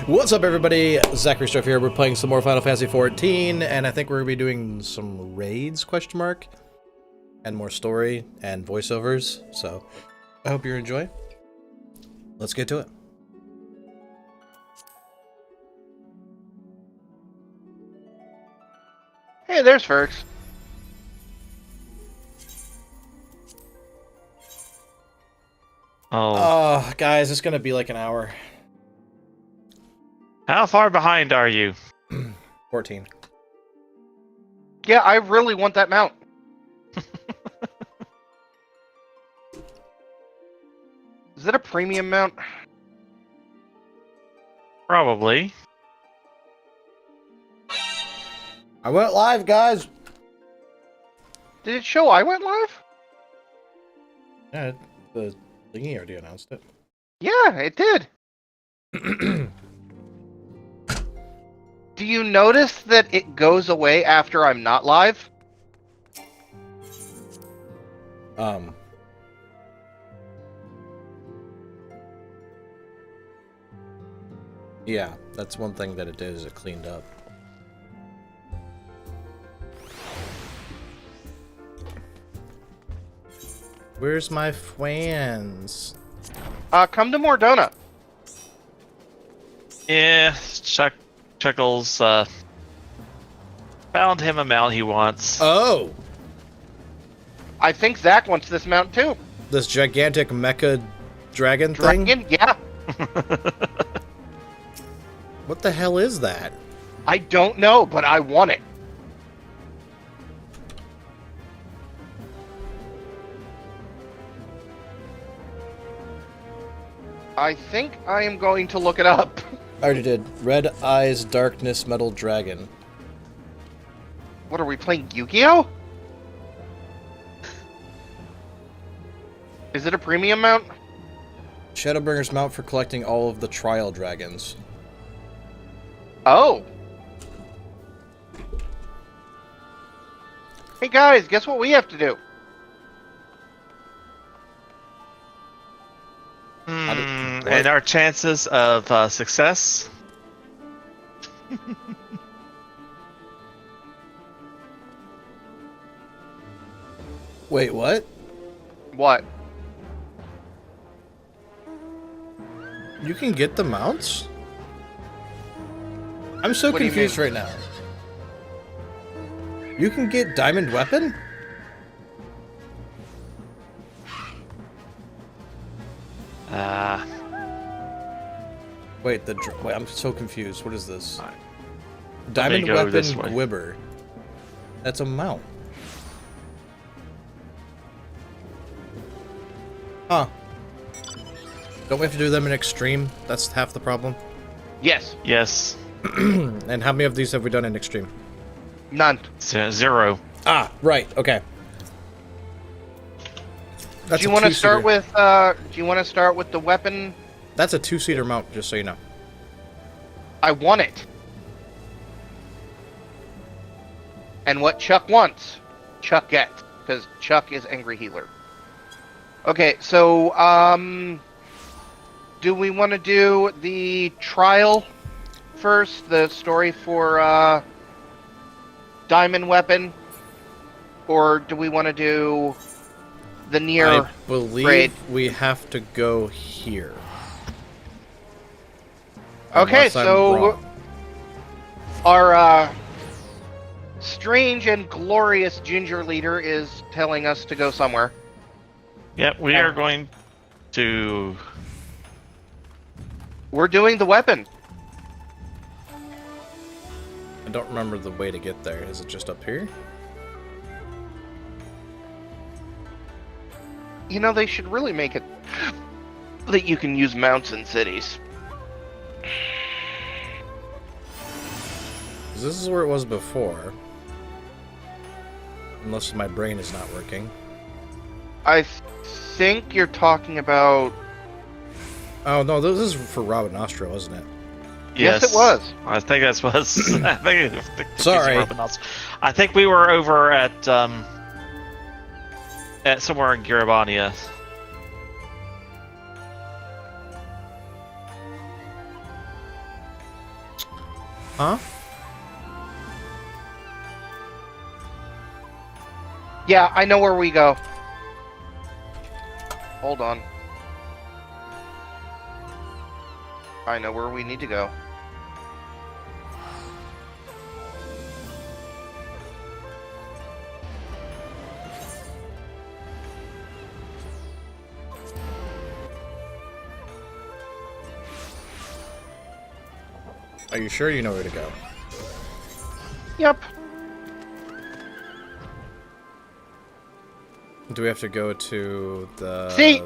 What's up, everybody? Zachary Struff here. We're playing some more Final Fantasy 14, and I think we're going to be doing some raids, question mark, and more story and voiceovers, so I hope you enjoy. Let's get to it. Hey, there's Fergs. Oh, guys, it's going to be like an hour. How far behind are you? 14. Yeah, I really want that mount. Is it a premium mount? Probably. I went live, guys! Did it show I went live? Yeah, the thingy already announced it. Yeah, it did. Do you notice that it goes away after I'm not live? Yeah, that's one thing that it did, is it cleaned up. Where's my fans? Come to Mordona. Yeah, Chuckles found him a mount he wants. Oh! I think Zach wants this mount too. This gigantic mecha dragon thing? Dragon? Yeah. What the hell is that? I don't know, but I want it. I think I am going to look it up. I already did. Red Eyes Darkness Metal Dragon. What are we playing, Yu-Gi-Oh? Is it a premium mount? Shadowbringer's mount for collecting all of the trial dragons. Oh. Hey guys, guess what we have to do? And our chances of success? Wait, what? What? You can get the mounts? I'm so What do you confused mean? right now. You can get diamond weapon? Wait, wait, I'm so confused. What is this? Diamond go weapon this way. Gwibber. That's a mount. Huh. Don't we have to do them in extreme? That's half the problem. Yes. Yes. And how many of these have we done in extreme? None. Zero. Ah, right. Okay. That's Do you a want to two-seater. start with? Do you want to start with the weapon? That's a two-seater mount, just so you know. I want it. And what Chuck wants, Chuck gets, because Chuck is angry healer. Okay, so do we want to do the trial first? The story for Diamond Weapon, or do we want to do the near? I believe raid? we have to go here. Okay, Unless I'm so wrong. our strange and glorious ginger leader is telling us to go somewhere. Yep, we are going to... We're doing the weapon. I don't remember the way to get there. Is it just up here? You know, they should really make it that you can use mounts in cities. 'Cause this is where it was before. Unless my brain is not working. I think you're talking about... Oh, no, this is for Robin Nostro, isn't it? Yes, it was. I think that's what... I think Sorry. I think we were over at somewhere in Garabania. Huh? Yeah, I know where we go. Hold on. I know where we need to go. Are you sure you know where to go? Yep. Do we have to go to the... See?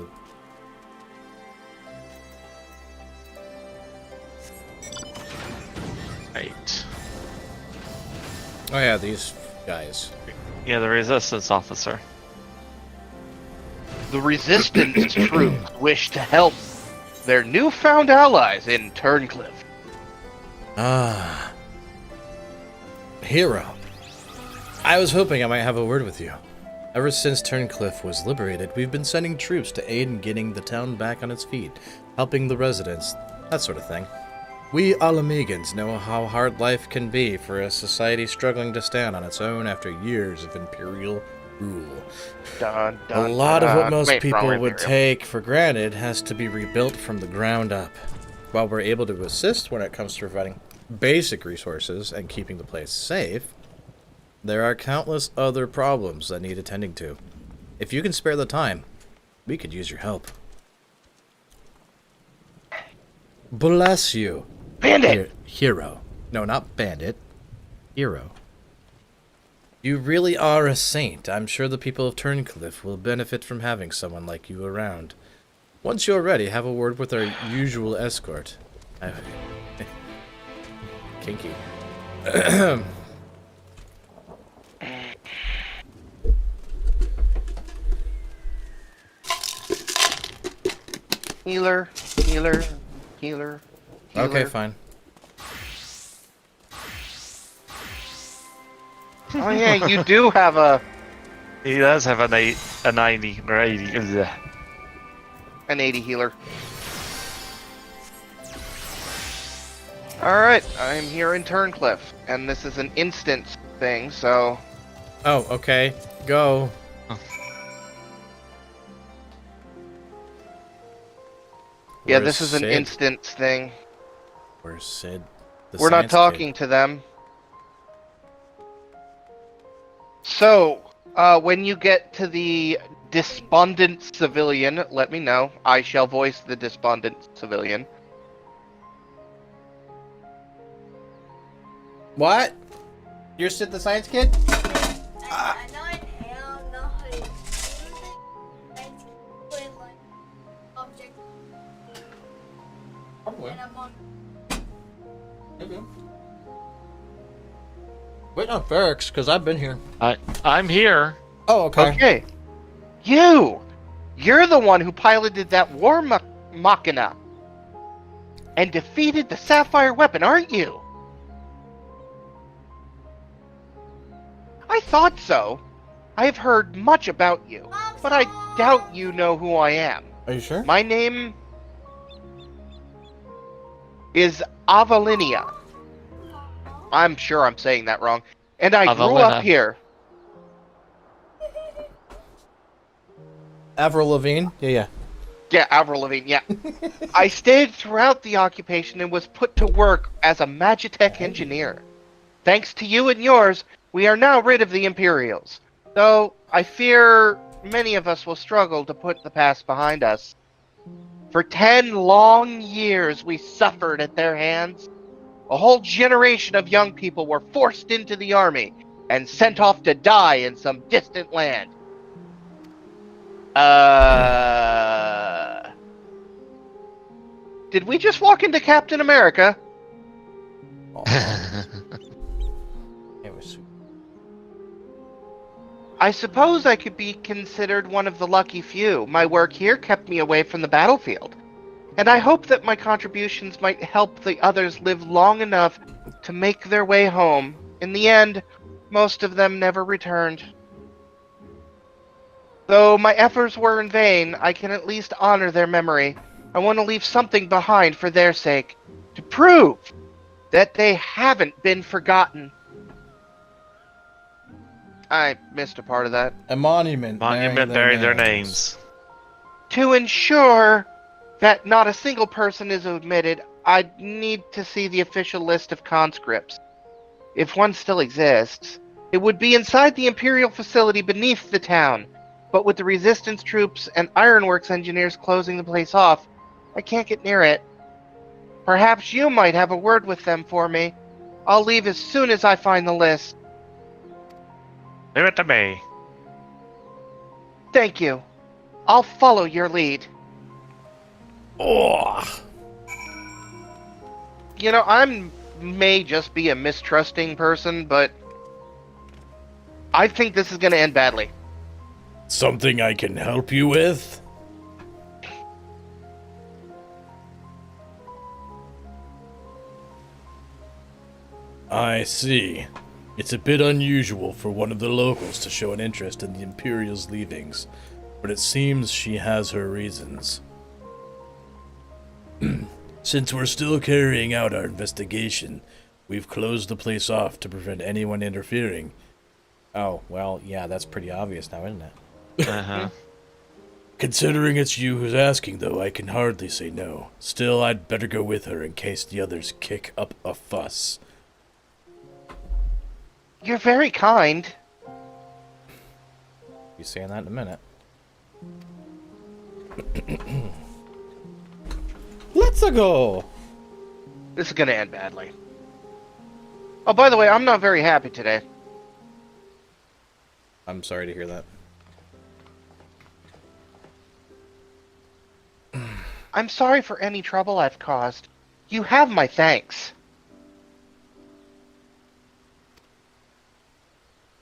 Right. Oh yeah, these guys. Yeah, the resistance officer. The Resistance troops wish to help their newfound allies in Turncliffe. Ah. Hero. I was hoping I might have a word with you. Ever since Turncliffe was liberated, we've been sending troops to aid in getting the town back on its feet, helping the residents, that sort of thing. We Alamegans know how hard life can be for a society struggling to stand on its own after years of imperial rule. Dun, A dun, lot of what most wait, people wrong would Imperial. take for granted has to be rebuilt from the ground up. While we're able to assist when it comes to providing basic resources and keeping the place safe, there are countless other problems that need attending to. If you can spare the time, we could use your help. Bless you. Bandit! Hero. No, not bandit. Hero. You really are a saint. I'm sure the people of Turncliffe will benefit from having someone like you around. Once you're ready, have a word with our usual escort. Kinky. Healer, healer, healer, healer. Okay, fine. Oh yeah, you do have a He does have a 90 or 80. Ugh. an 80 healer. Alright, I'm here in Turncliffe, and this is an instance thing, so... Oh, okay. Go. Yeah, Where's this is an Sid? instance thing. Where's Sid? The We're not science talking kid? to them. So, when you get to the despondent civilian, let me know. I shall voice the despondent civilian. What? You're Sid the science kid? I know it. I don't know how to use it. And put like object Probably. and I'm on. Maybe. Wait on Ferrex, because I've been here. I'm here. Oh, okay. Okay. You're the one who piloted that war machina and defeated the Sapphire weapon, aren't you? I thought so. I have heard much about you, but I doubt you know who I am. Are you sure? My name is Avalinia. I'm sure I'm saying that wrong. And I grew Avalina. up here. Avril Lavigne? Yeah. Yeah, Avril Lavigne, yeah. I stayed throughout the occupation and was put to work as a Magitech engineer. Thanks to you and yours, we are now rid of the Imperials. Though, I fear many of us will struggle to put the past behind us. For 10 long years, we suffered at their hands. A whole generation of young people were forced into the army and sent off to die in some distant land. Did we just walk into Captain America? It was sweet. I suppose I could be considered one of the lucky few. My work here kept me away from the battlefield. And I hope that my contributions might help the others live long enough to make their way home. In the end, most of them never returned. Though my efforts were in vain, I can at least honor their memory. I want to leave something behind for their sake. To prove that they haven't been forgotten. I missed a part of that. A monument. Bury their names. To ensure that not a single person is omitted, I'd need to see the official list of conscripts. If one still exists, it would be inside the Imperial facility beneath the town. But with the Resistance troops and Ironworks engineers closing the place off, I can't get near it. Perhaps you might have a word with them for me. I'll leave as soon as I find the list. Leave it to me. Thank you. I'll follow your lead. Oh. You know, I may just be a mistrusting person, but I think this is going to end badly. Something I can help you with? I see. It's a bit unusual for one of the locals to show an interest in the Imperial's leavings, but it seems she has her reasons. Since we're still carrying out our investigation, we've closed the place off to prevent anyone interfering. Oh, well, yeah, that's pretty obvious now, isn't it? Uh-huh. Considering it's you who's asking, though, I can hardly say no. Still, I'd better go with her in case the others kick up a fuss. You're very kind. Be saying that in a minute. Let's go! This is going to end badly. Oh, by the way, I'm not very happy today. I'm sorry to hear that. I'm sorry for any trouble I've caused. You have my thanks.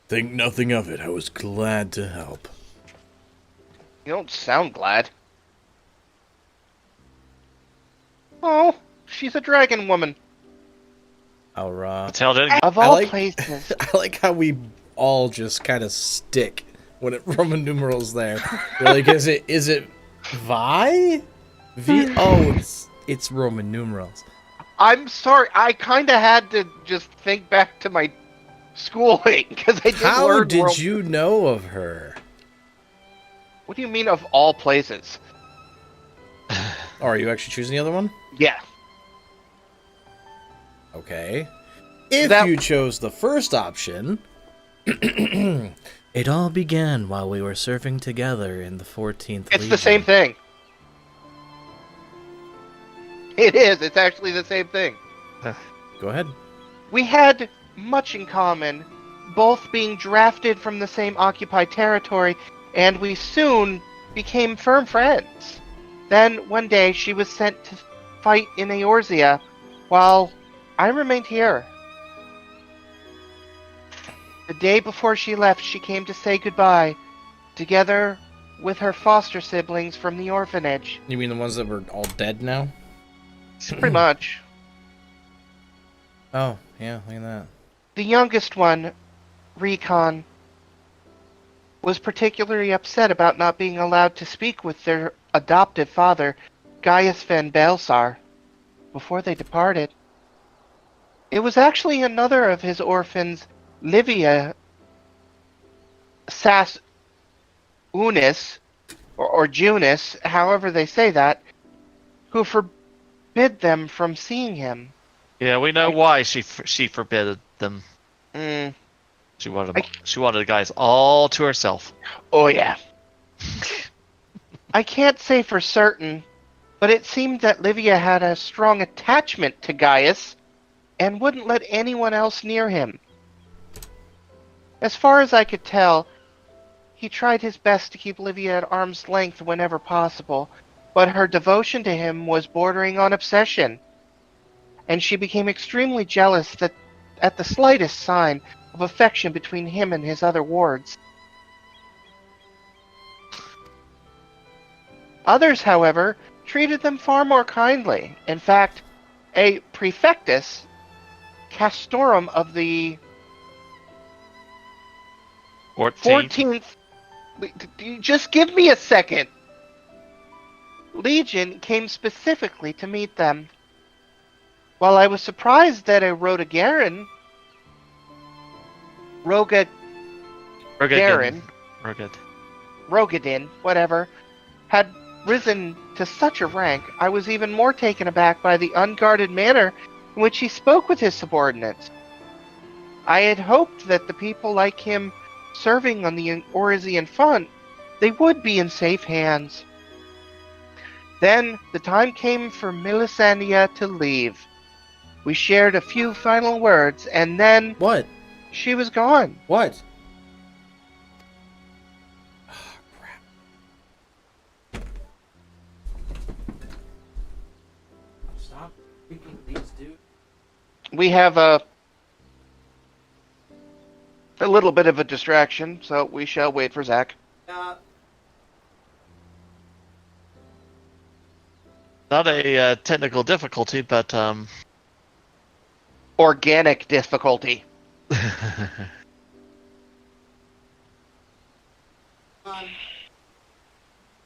Think nothing of it. I was glad to help. You don't sound glad. Oh, she's a dragon woman. Alright. Tell them. Of all places. I like how we all just kind of stick when it Roman numerals there. We're like, is it Vi? V? Oh, it's Roman numerals. I'm sorry. I kind of had to just think back to my schooling because I did How learn did you know of her? What do you mean of all places? Oh, are you actually choosing the other one? Yeah. Okay. If That- you chose the first option, it all began while we were surfing together in the 14th It's the same thing. It is. It's actually the same thing. Go ahead. We had much in common, both being drafted from the same occupied territory, and we soon became firm friends. Then, one day, she was sent to fight in Eorzea, while I remained here. The day before she left, she came to say goodbye, together with her foster siblings from the orphanage. You mean the ones that were all dead now? Pretty much. Oh, yeah, look at that. The youngest one, Recon, was particularly upset about not being allowed to speak with their adoptive father, Gaius van Balsar, before they departed. It was actually another of his orphans, Livia Sas Unis, or Junis, however they say that, who forbid them from seeing him. Yeah, we know why she forbid them. Mm. She wanted the guys all to herself. Oh, yeah. I can't say for certain, but it seemed that Livia had a strong attachment to Gaius and wouldn't let anyone else near him. As far as I could tell, he tried his best to keep Livia at arm's length whenever possible, but her devotion to him was bordering on obsession, and she became extremely jealous that at the slightest sign of affection between him and his other wards. Others, however, treated them far more kindly. In fact, a prefectus, Castorum of the 14th... Just give me a second! Legion came specifically to meet them. While I was surprised that a Rhodogaren, We're good. Garen, We're good. Rogadin, whatever, had risen to such a rank, I was even more taken aback by the unguarded manner in which he spoke with his subordinates. I had hoped that the people like him serving on the Orisian front, they would be in safe hands. Then the time came for Melisandre to leave. We shared a few final words, and then What? she was gone. What? Stop freaking these dudes. We have a little bit of a distraction, so we shall wait for Zach. Not a technical difficulty, but Organic difficulty.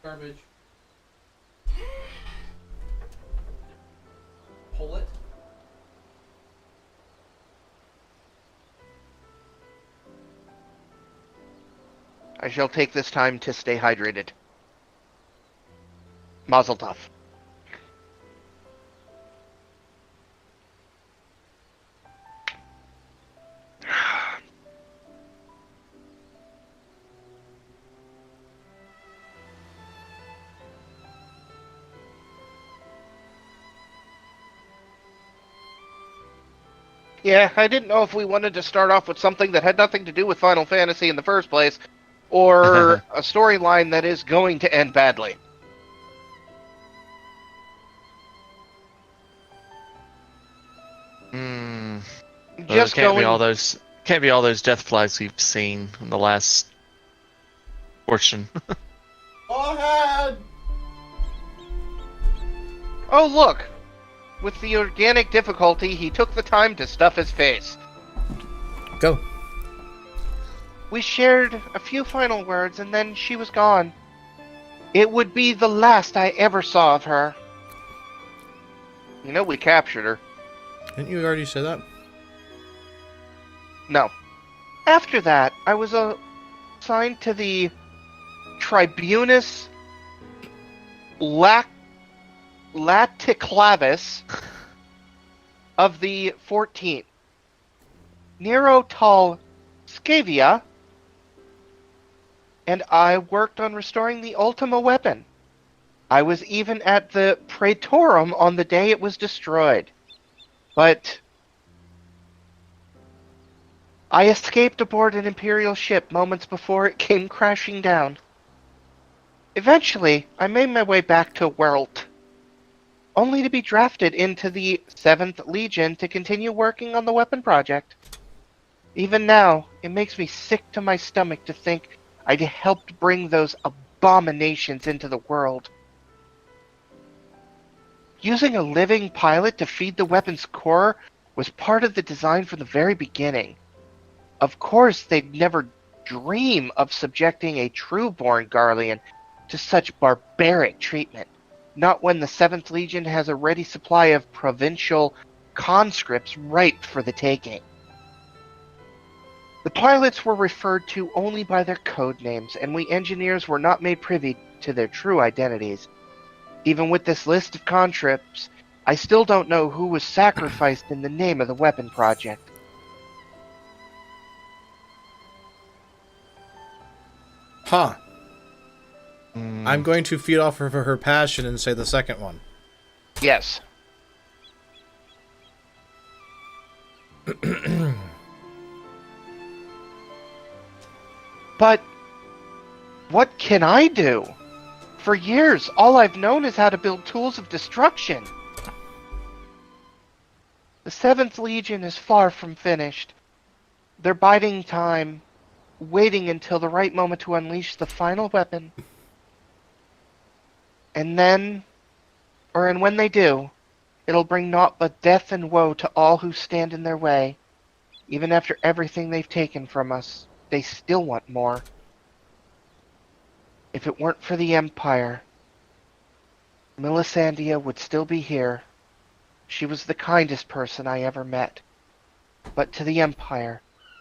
Garbage. Pull it. I shall take this time to stay hydrated. Mazel tov. Yeah, I didn't know if we wanted to start off with something that had nothing to do with Final Fantasy in the first place, or a storyline that is going to end badly. Just can't going. be all those death flags we've seen in the last portion. Go ahead. Oh, look! With the organic difficulty, he took the time to stuff his face. Go. We shared a few final words, and then she was gone. It would be the last I ever saw of her. You know, we captured her. Didn't you already say that? No. After that, I was assigned to the Tribunus Laticlavis of the 14th. Nero Tal Scavia, and I worked on restoring the Ultima weapon. I was even at the Praetorum on the day it was destroyed. But I escaped aboard an Imperial ship moments before it came crashing down. Eventually, I made my way back to Werlt, only to be drafted into the 7th Legion to continue working on the weapon project. Even now, it makes me sick to my stomach to think I'd helped bring those abominations into the world. Using a living pilot to feed the weapon's core was part of the design from the very beginning. Of course, they'd never dream of subjecting a true-born Garlean to such barbaric treatment, not when the 7th Legion has a ready supply of provincial conscripts ripe for the taking. The pilots were referred to only by their code names, and we engineers were not made privy to their true identities. Even with this list of conscripts, I still don't know who was sacrificed in the name of the weapon project. Huh. I'm going to feed off of her passion and say the second one. Yes. But what can I do? For years, all I've known is how to build tools of destruction. The 7th Legion is far from finished. They're biding time, waiting until the right moment to unleash the final weapon. And then, and when they do, it'll bring naught but death and woe to all who stand in their way. Even after everything they've taken from us, they still want more. If it weren't for the Empire, Melisandre would still be here, She was the kindest person I ever met. But to the Empire,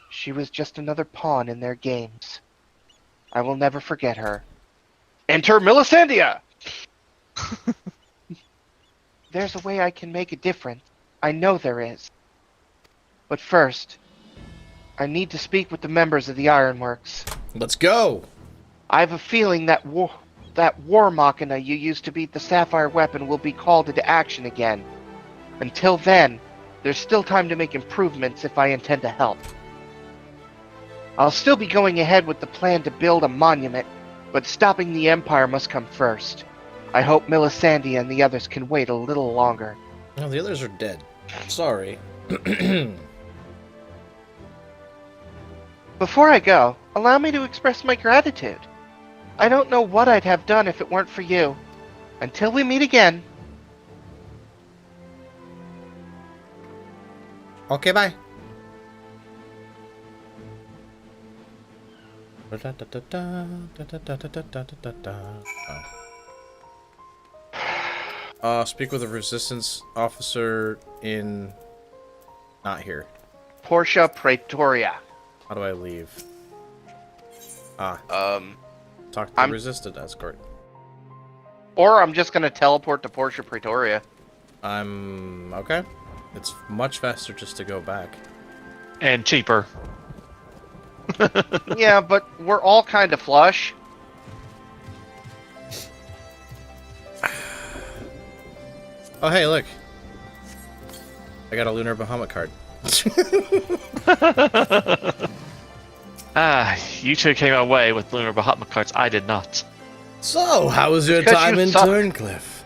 she was just another pawn in their games. I will never forget her. Enter Melisandre! There's a way I can make a difference. I know there is. But first, I need to speak with the members of the Ironworks. Let's go! I have a feeling that war machina you used to beat the Sapphire weapon will be called into action again. Until then, there's still time to make improvements if I intend to help. I'll still be going ahead with the plan to build a monument, but stopping the Empire must come first. I hope Melisandre and the others can wait a little longer. No, the others are dead. Sorry. Before I go, allow me to express my gratitude. I don't know what I'd have done if it weren't for you. Until we meet again. Okay, bye. Speak with a resistance officer in... Not here. Portia Praetoria. How do I leave? Talk to the resistant escort. Or I'm just gonna teleport to Portia Praetoria. Okay. It's much faster just to go back. And cheaper. Yeah, but we're all kind of flush. Oh, hey, look. I got a Lunar Bahamut card. You two came away with Lunar Bahamut cards. I did not. So, how was your Because time you in suck. Turncliffe?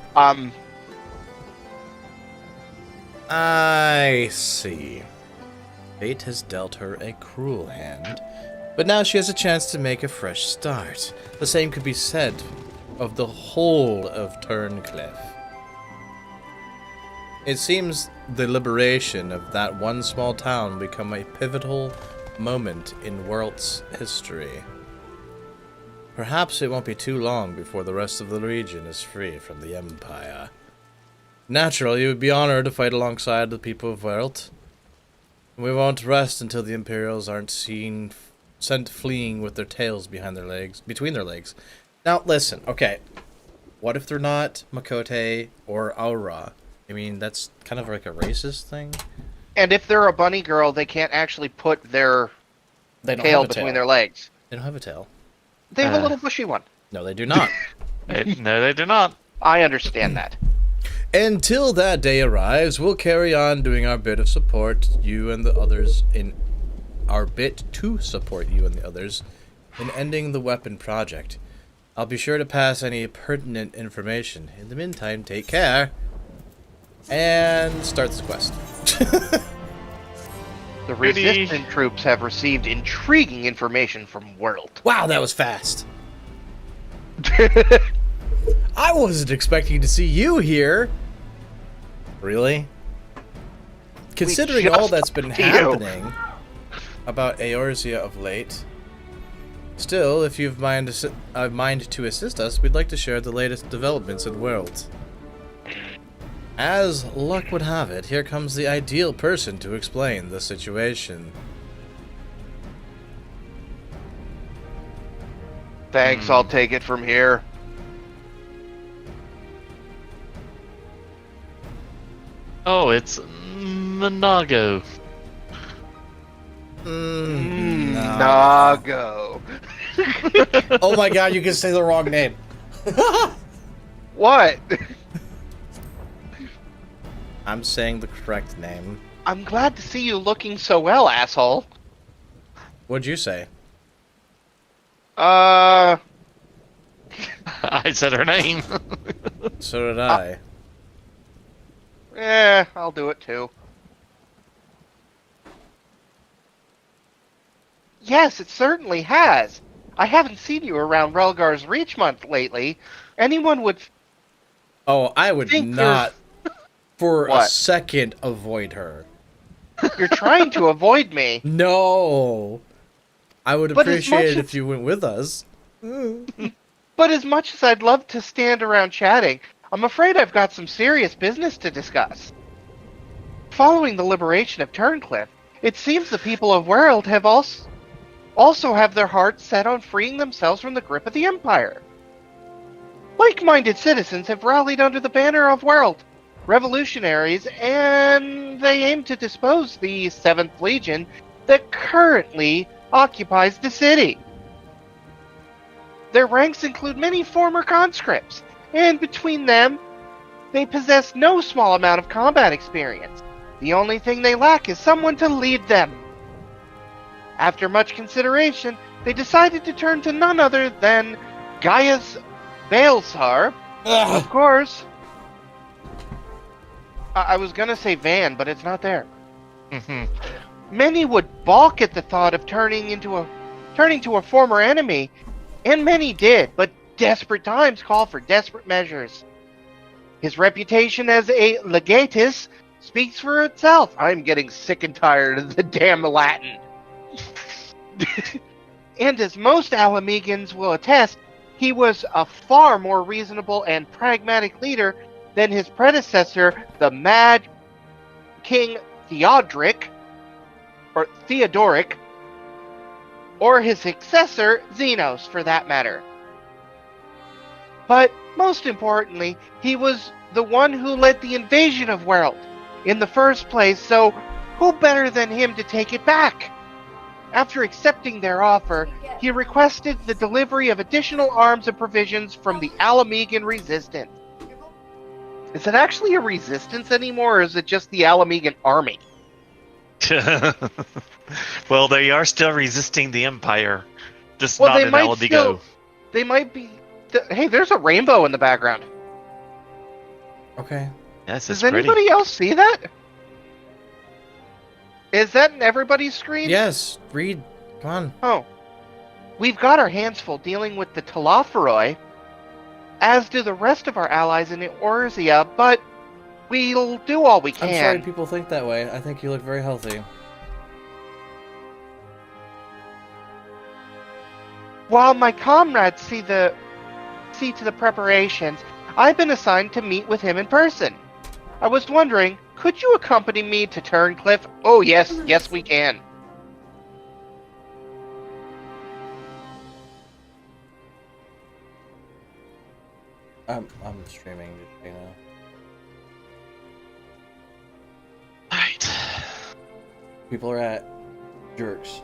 I see. Fate has dealt her a cruel hand, but now she has a chance to make a fresh start. The same could be said of the whole of Turncliffe. It seems the liberation of that one small town will become a pivotal moment in Werelt's history. Perhaps it won't be too long before the rest of the region is free from the Empire. Naturally, you would be honored to fight alongside the people of Werelt. We won't rest until the Imperials aren't sent fleeing with their tails between their legs. Now, listen, okay. What if they're not Makote or Aura? I mean, that's kind of like a racist thing. And if they're a bunny girl, they can't actually put their tail between their legs. They don't have a tail. They have a little bushy one. No, they do not. No, they do not. I understand that. Until that day arrives, we'll carry on doing our bit of support you and the others in our bit to support you and the others in ending the weapon project. I'll be sure to pass any pertinent information. In the meantime, take care and start this quest. The resistance troops have received intriguing information from Werelt. Wow, that was fast. I wasn't expecting to see you here. Really? Considering all that's been happening about Eorzea of late. Still, if you've mind to assist us, we'd like to share the latest developments in Werelt. As luck would have it, here comes the ideal person to explain the situation. Thanks, I'll take it from here. Oh, it's Monago. Nago. Oh my god, you can say the wrong name. What? I'm saying the correct name. I'm glad to see you looking so well, asshole. What'd you say? I said her name. So did I. I'll do it too. Yes, it certainly has. I haven't seen you around Relgar's Reach Month lately. Anyone would... Oh, I would think not for a What? second avoid her. You're trying to avoid me. No. I would But as appreciate it much if you went with us. But as much as I'd love to stand around chatting, I'm afraid I've got some serious business to discuss. Following the liberation of Turncliffe, it seems the people of World have also have their hearts set on freeing themselves from the grip of the Empire. Like-minded citizens have rallied under the banner of World revolutionaries, and they aim to dispose the 7th Legion that currently occupies the city. Their ranks include many former conscripts, and between them, they possess no small amount of combat experience. The only thing they lack is someone to lead them. After much consideration, they decided to turn to none other than Gaius Balsar. Of course. I was gonna say Van, but it's not there. Many would balk at the thought of turning to a former enemy, and many did, but desperate times call for desperate measures. His reputation as a legatus speaks for itself. I'm getting sick and tired of the damn Latin. And as most Alamegans will attest, he was a far more reasonable and pragmatic leader than his predecessor, the Mad King Theodoric, or his successor, Xenos, for that matter. But most importantly, he was the one who led the invasion of World in the first place, so who better than him to take it back? After accepting their offer, he requested the delivery of additional arms and provisions from the Alamegan resistance. Is it actually a resistance anymore, or is it just the Alamegan army? Well, they are still resisting the Empire. Just Well, not they in might Aladigo. still. They might be. Hey, there's a rainbow in the background. Okay. Yes, Does it's pretty. anybody else see that? Is that in everybody's screen? Yes, read. Come on. Oh. We've got our hands full dealing with the Telophoroi, as do the rest of our allies in Orzia, but we'll do all we can. I'm sorry people think that way. I think you look very healthy. While my comrades see to the preparations, I've been assigned to meet with him in person. I was wondering, could you accompany me to Turncliffe? Oh yes, yes we can. I'm streaming, you know. Right. People are at jerks.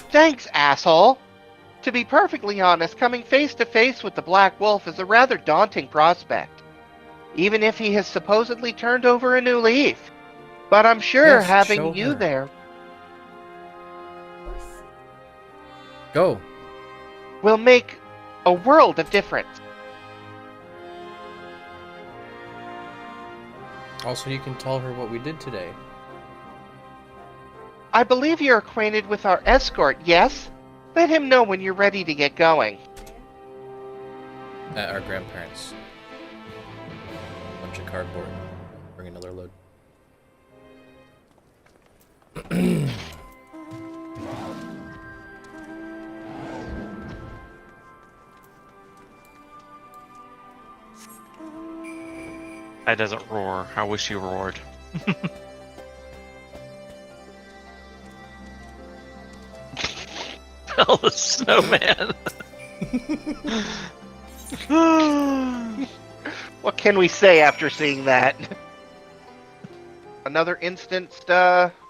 Thanks, asshole. To be perfectly honest, coming face to face with the Black Wolf is a rather daunting prospect, even if he has supposedly turned over a new leaf. But I'm sure Yes, having show you her. there Go. will make a world of difference. Also, you can tell her what we did today. I believe you're acquainted with our escort, yes? Let him know when you're ready to get going. At our grandparents. Bunch of cardboard. Bring another load. That doesn't roar. I wish you roared. Oh, the snowman. What can we say after seeing that? Another instanced, Yep.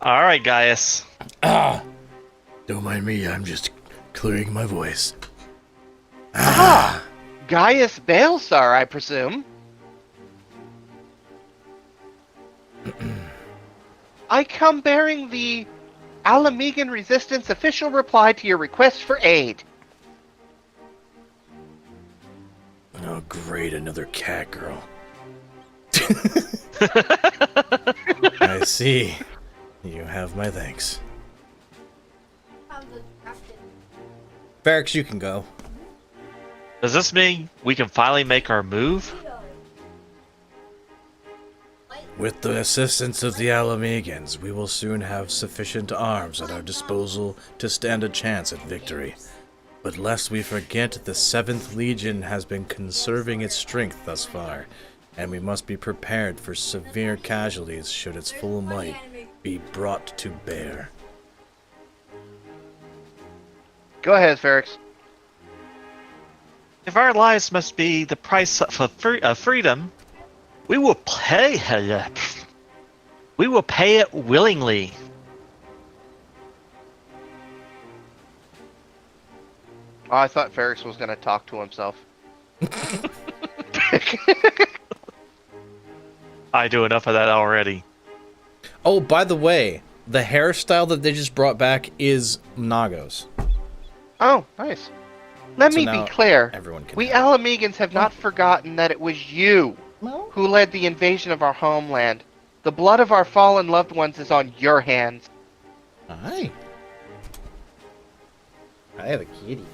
All right, Gaius. Don't mind me, I'm just clearing my voice. Gaius Balsar, I presume. I come bearing the Alamegan Resistance official reply to your request for aid. Oh, great, another cat girl. I see. You have my thanks. Barracks, you can go. Does this mean we can finally make our move? With the assistance of the Alamegans, we will soon have sufficient arms at our disposal to stand a chance at victory. But lest we forget, the 7th Legion has been conserving its strength thus far, and we must be prepared for severe casualties should its full might be brought to bear. Go ahead, Ferrix. If our lives must be the price of freedom, we will pay. We will pay it willingly. Oh, I thought Ferrix was going to talk to himself. I do enough of that already. Oh, by the way, the hairstyle that they just brought back is Nago's. Oh, nice. Let So me now be clear. everyone can We have it. Alamegans have not forgotten that it was you who led the invasion of our homeland. The blood of our fallen loved ones is on your hands. Hi. I have a kitty.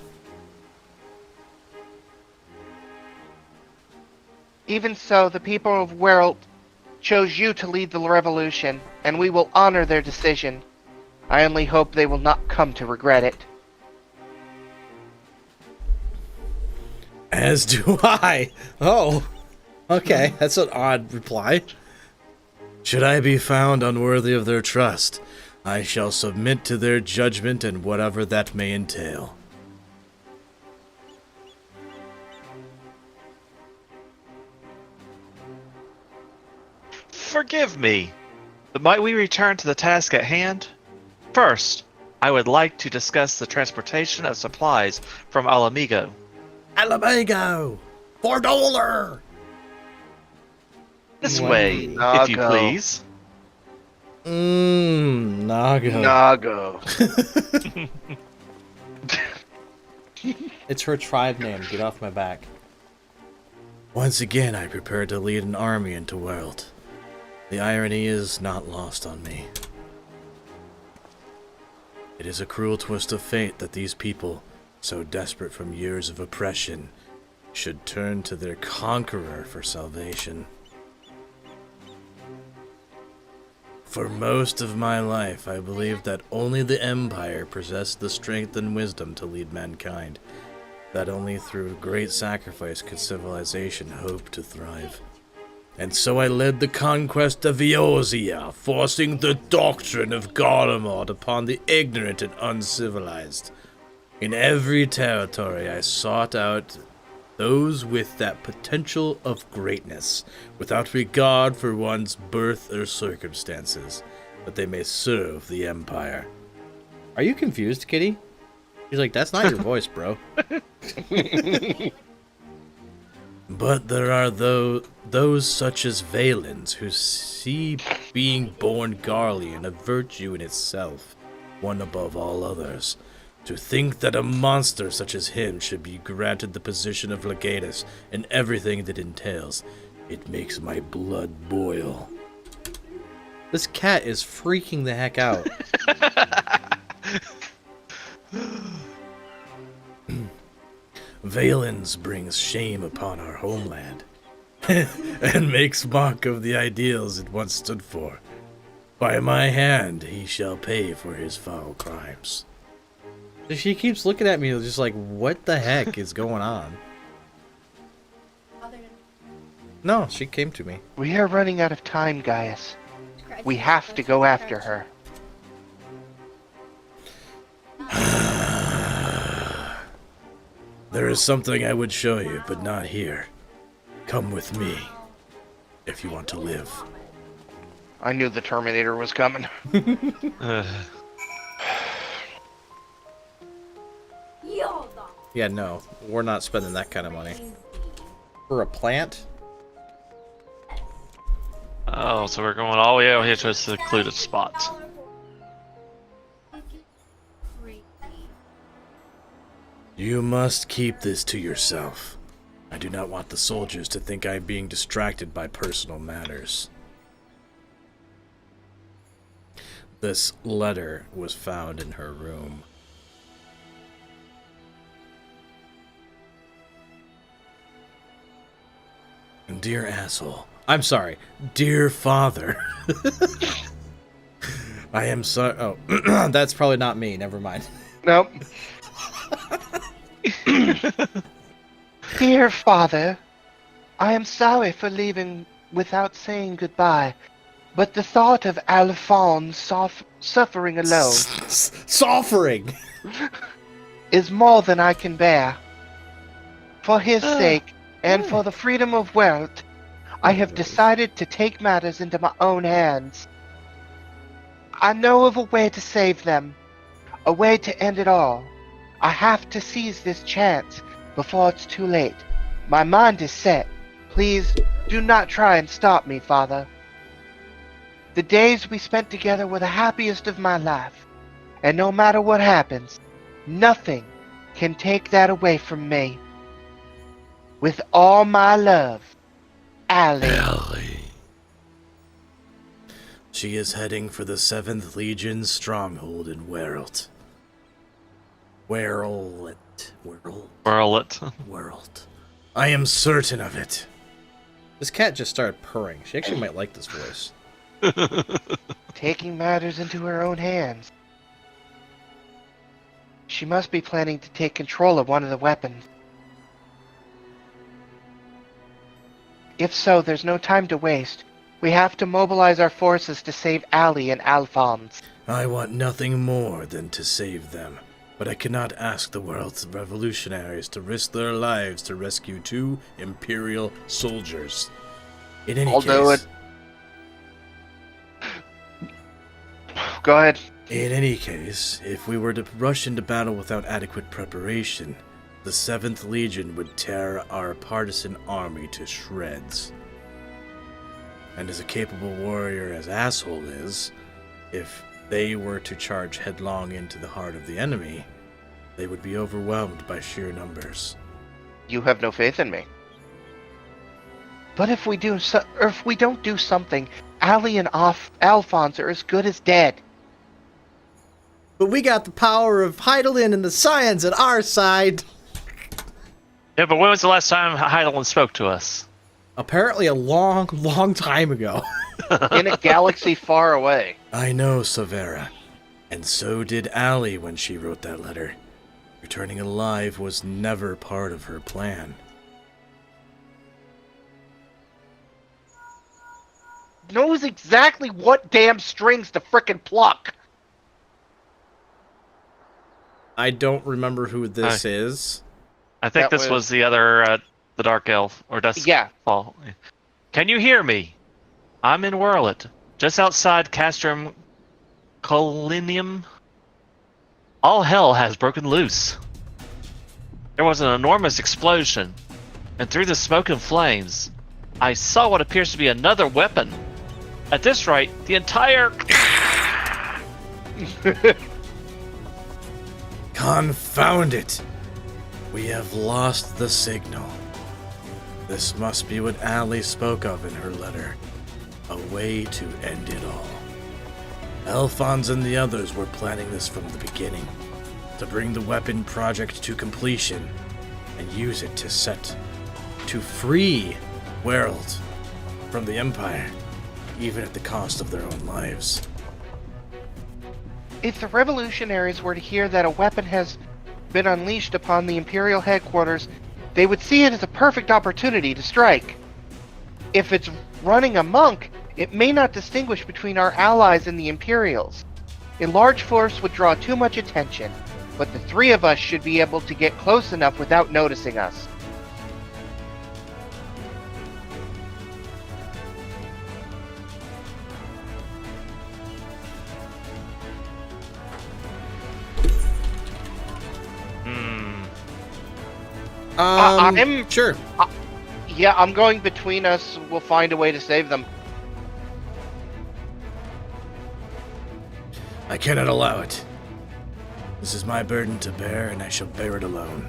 Even so, the people of Werelt chose you to lead the revolution, and we will honor their decision. I only hope they will not come to regret it. As do I. Oh, okay. That's an odd reply. Should I be found unworthy of their trust, I shall submit to their judgment and whatever that may entail. Forgive me, but might we return to the task at hand? First, I would like to discuss the transportation of supplies from Alamigo. Alamago! $4! This Wow. way, if you Nago. please. Nago. Nago. It's her tribe name. Get off my back. Once again, I prepare to lead an army into Wereld. The irony is not lost on me. It is a cruel twist of fate that these people, so desperate from years of oppression, should turn to their conqueror for salvation. For most of my life, I believed that only the Empire possessed the strength and wisdom to lead mankind, that only through great sacrifice could civilization hope to thrive. And so I led the conquest of Eorzea, forcing the doctrine of Garlemald upon the ignorant and uncivilized. In every territory I sought out those with that potential of greatness, without regard for one's birth or circumstances, that they may serve the Empire. Are you confused, Kitty? He's like, that's not your voice, bro. But there are those such as Valens who see being born Garlean a virtue in itself, one above all others. To think that a monster such as him should be granted the position of legatus and everything that entails, it makes my blood boil. This cat is freaking the heck out. Valens brings shame upon our homeland, and makes mock of the ideals it once stood for. By my hand he shall pay for his foul crimes. She keeps looking at me just like, what the heck is going on? No, she came to me. We are running out of time, Gaius. We have to go after her. There is something I would show you, but not here. Come with me, if you want to live. I knew the Terminator was coming. Yeah, no, we're not spending that kind of money. For a plant? Oh, so we're going all the way out here to a secluded spot. You must keep this to yourself. I do not want the soldiers to think I'm being distracted by personal matters. This letter was found in her room. Dear asshole, I'm sorry. Dear Father. I am sorry. Oh, that's probably not me. Never mind. Nope. Dear Father, I am sorry for leaving without saying goodbye, but the thought of Alphonse suffering alone Suffering. is more than I can bear. For his sake, and for the freedom of Welt, I have decided to take matters into my own hands. I know of a way to save them, a way to end it all. I have to seize this chance before it's too late. My mind is set. Please do not try and stop me, Father. The days we spent together were the happiest of my life, and no matter what happens, nothing can take that away from me. With all my love, Allie. Allie. She is heading for the 7th Legion's stronghold in Werelt. Werelt. I am certain of it. This cat just started purring. She actually might like this voice. Taking matters into her own hands. She must be planning to take control of one of the weapons. If so, there's no time to waste. We have to mobilize our forces to save Allie and Alphonse. I want nothing more than to save them, but I cannot ask the world's revolutionaries to risk their lives to rescue 2 Imperial soldiers. In any I'll do case, Go ahead. In any case, if we were to rush into battle without adequate preparation, the 7th Legion would tear our partisan army to shreds. And as a capable warrior as Asshole is, if they were to charge headlong into the heart of the enemy, they would be overwhelmed by sheer numbers. You have no faith in me. But if we don't do something, Allie and Alphonse are as good as dead. But we got the power of Heidelin and the science at our side. Yeah, but when was the last time Heidelin spoke to us? Apparently a long, long time ago. In a galaxy far away. I know, Savera. And so did Allie when she wrote that letter. Returning alive was never part of her plan. Knows exactly what damn strings to frickin' pluck. I don't remember who this is. I think That this was the other, the Dark Elf, or Dusk Yeah. Fall. Can you hear me? I'm in Werlet, just outside Castrum Colinium. All hell has broken loose. There was an enormous explosion, and through the smoke and flames, I saw what appears to be another weapon. At this rate, the entire... Confound it! We have lost the signal. This must be what Allie spoke of in her letter. A way to end it all. Alphonse and the others were planning this from the beginning. To bring the weapon project to completion and use it to free Wereld from the Empire, even at the cost of their own lives. If the revolutionaries were to hear that a weapon has been unleashed upon the Imperial headquarters, they would see it as a perfect opportunity to strike. If it's running amok, it may not distinguish between our allies and the Imperials. A large force would draw too much attention, but the 3 of us should be able to get close enough without noticing us. I'm Sure. Yeah, I'm going between us. We'll find a way to save them. I cannot allow it. This is my burden to bear, and I shall bear it alone.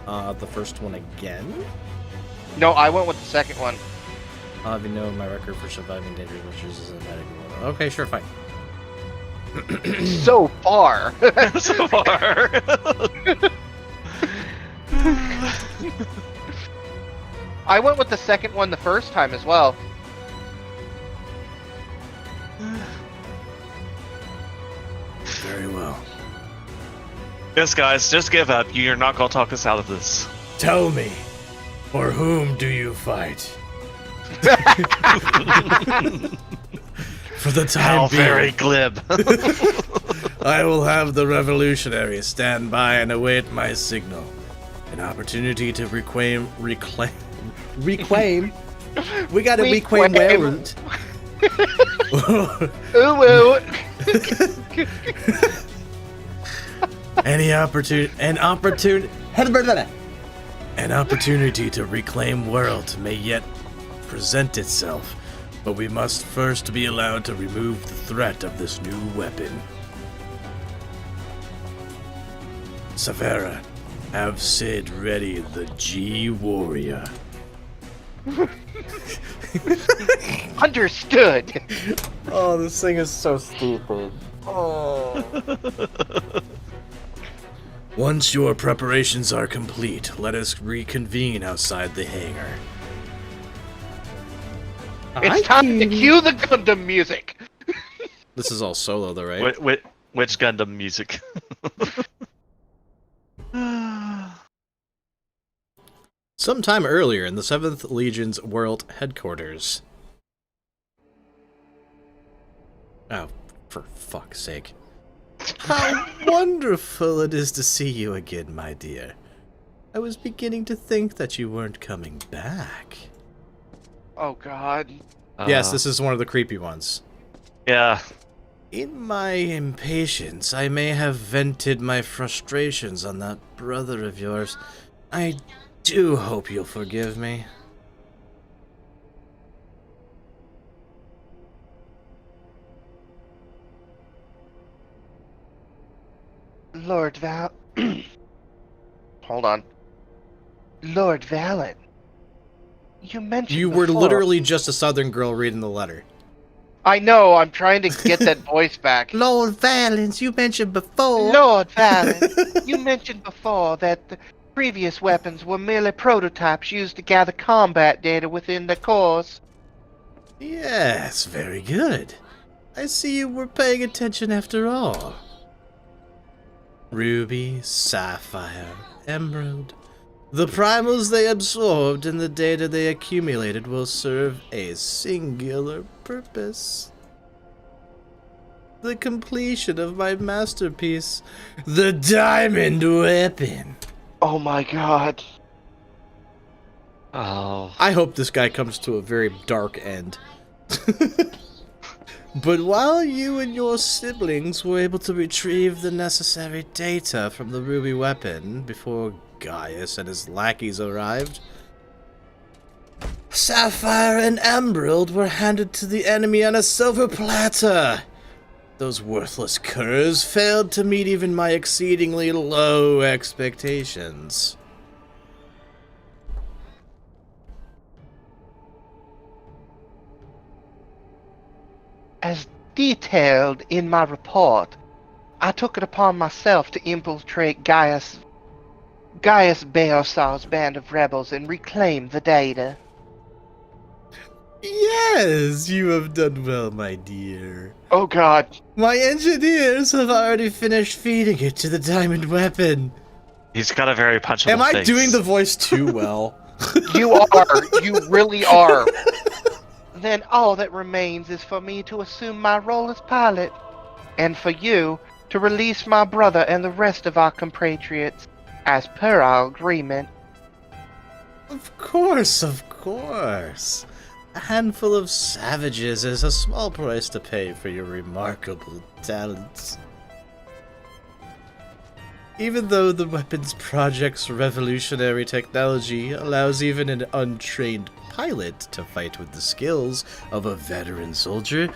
The first one again? No, I went with the second one. I'll have you know my record for surviving dangerous missions is a medical. Okay, sure, fine. So far. so far. I went with the second one the first time as well. Very well. Yes, guys, just give up. You're not gonna talk us out of this. Tell me, for whom do you fight? For the How time being, very glib. I will have the revolutionaries stand by and await my signal. An opportunity to reclaim. We gotta reclaim Wayland. Ooh, ooh. An opportunity to reclaim world may yet present itself, but we must first be allowed to remove the threat of this new weapon. Savera, have Sid ready the G Warrior. Understood. Oh, this thing is so stupid. Oh. Once your preparations are complete, let us reconvene outside the hangar. It's time to cue the Gundam music. This is all solo, though, right? Which Gundam music? Sometime earlier in the 7th Legion's world headquarters. Oh, for fuck's sake. How wonderful it is to see you again, my dear. I was beginning to think that you weren't coming back. Oh God. Yes, this is one of the creepy ones. Yeah. In my impatience, I may have vented my frustrations on that brother of yours. I do hope you'll forgive me. Lord Val. Hold on. Lord Valen. You mentioned You were before- literally just a southern girl reading the letter. I know, I'm trying to get that voice back. Lord Valens, you mentioned before. Lord Valen, you mentioned before that the previous weapons were merely prototypes used to gather combat data within the cores. Yes, very good. I see you were paying attention after all. Ruby, sapphire, emerald. The primals they absorbed and the data they accumulated will serve a singular purpose. The completion of my masterpiece, the diamond weapon. Oh my God. Oh. I hope this guy comes to a very dark end. But while you and your siblings were able to retrieve the necessary data from the ruby weapon before Gaius and his lackeys arrived, Sapphire and Emerald were handed to the enemy on a silver platter. Those worthless curs failed to meet even my exceedingly low expectations. As detailed in my report, I took it upon myself to infiltrate Gaius Beosar's band of rebels and reclaim the data. Yes, you have done well, my dear. Oh God. My engineers have already finished feeding it to the diamond weapon. He's got a very punchable Am I face. doing the voice too well? You are. You really are. Then all that remains is for me to assume my role as pilot, and for you to release my brother and the rest of our compatriots, as per our agreement. Of course, of course. A handful of savages is a small price to pay for your remarkable talents. Even though the weapons project's revolutionary technology allows even an untrained pilot to fight with the skills of a veteran soldier,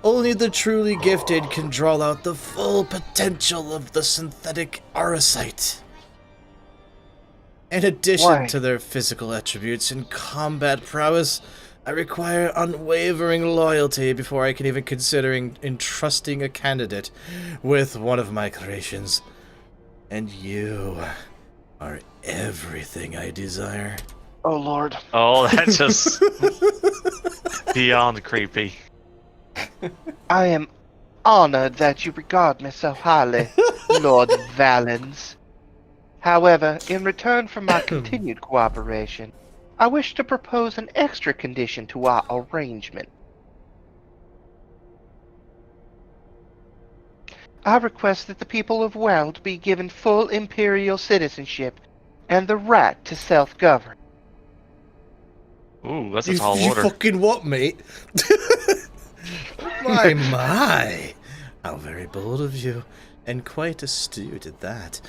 only the truly gifted can draw out the full potential of the synthetic aurosite. In addition Why? to their physical attributes and combat prowess, I require unwavering loyalty before I can even consider entrusting a candidate with one of my creations. And you are everything I desire. Oh, Lord. Oh, that's just beyond creepy. I am honored that you regard me so highly, Lord Valens. However, in return for my continued cooperation, I wish to propose an extra condition to our arrangement. I request that the people of Weld be given full imperial citizenship and the right to self-govern. Ooh, that's a You, tall you order. fucking what, mate? My. How very bold of you, and quite astute at that.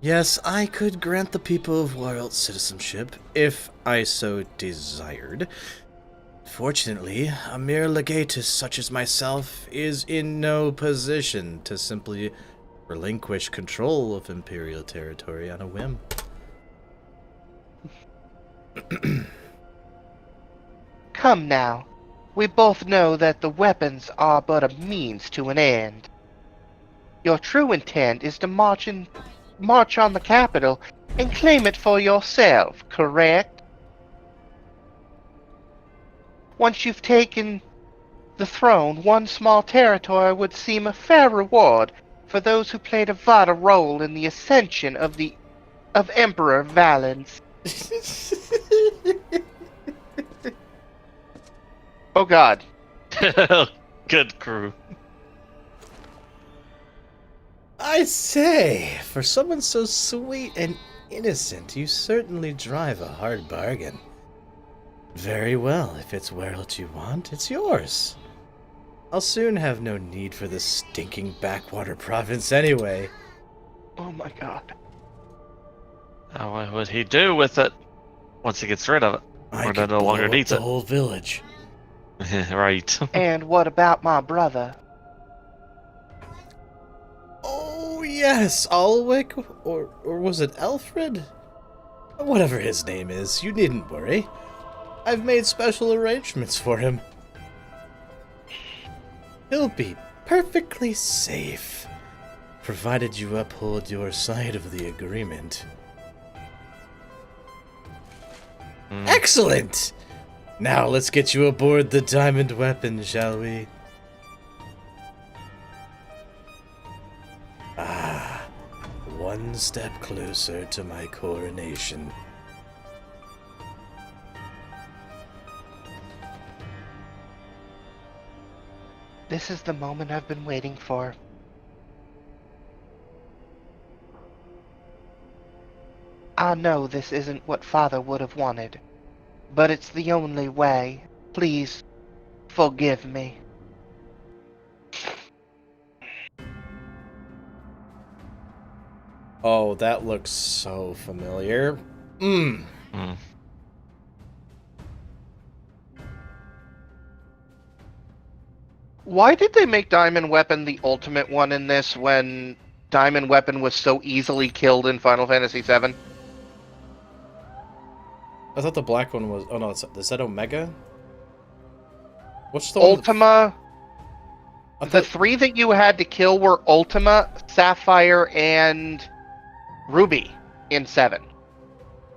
Yes, I could grant the people of world citizenship, if I so desired. Fortunately, a mere legatus such as myself is in no position to simply relinquish control of imperial territory on a whim. Come now, we both know that the weapons are but a means to an end. Your true intent is to march on the capital and claim it for yourself, correct? Once you've taken the throne, one small territory would seem a fair reward for those who played a vital role in the ascension of Emperor Valens. Oh God. Good crew. I say, for someone so sweet and innocent, you certainly drive a hard bargain. Very well, if it's what you want, it's yours. I'll soon have no need for this stinking backwater province anyway. Oh my God. What would he do with it once he gets rid of it? I Or could no longer blow up needs the it. whole village. Right. And what about my brother? Oh yes, Ulwick, or was it Alfred? Whatever his name is, you needn't worry. I've made special arrangements for him. He'll be perfectly safe, provided you uphold your side of the agreement. Excellent! Now let's get you aboard the diamond weapon, shall we? Ah, one step closer to my coronation. This is the moment I've been waiting for. I know this isn't what Father would have wanted, but it's the only way. Please, forgive me. Oh, that looks so familiar. Why did they make Diamond Weapon the ultimate one in this when Diamond Weapon was so easily killed in Final Fantasy VII? I thought the black one was... Oh no, is that Omega? What's the one... Ultima. I The thought... three that you had to kill were Ultima, Sapphire, and Ruby in 7.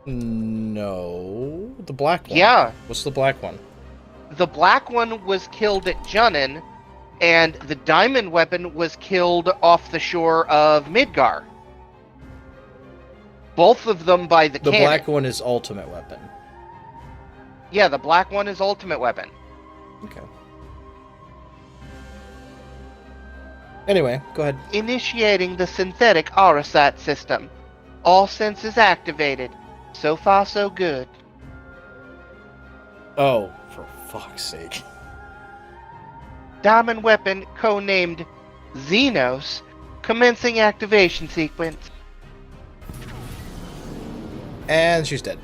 No... The black one. Yeah. What's the black one? The black one was killed at Junin, and the Diamond Weapon was killed off the shore of Midgar. Both of them by the The cannon. black one is Ultimate Weapon. Yeah, the black one is Ultimate Weapon. Okay. Anyway, go ahead. Initiating the synthetic Aurosite system. All senses activated. So far, so good. Oh, for fuck's sake. Diamond Weapon, codenamed Xenos, commencing activation sequence. And she's dead.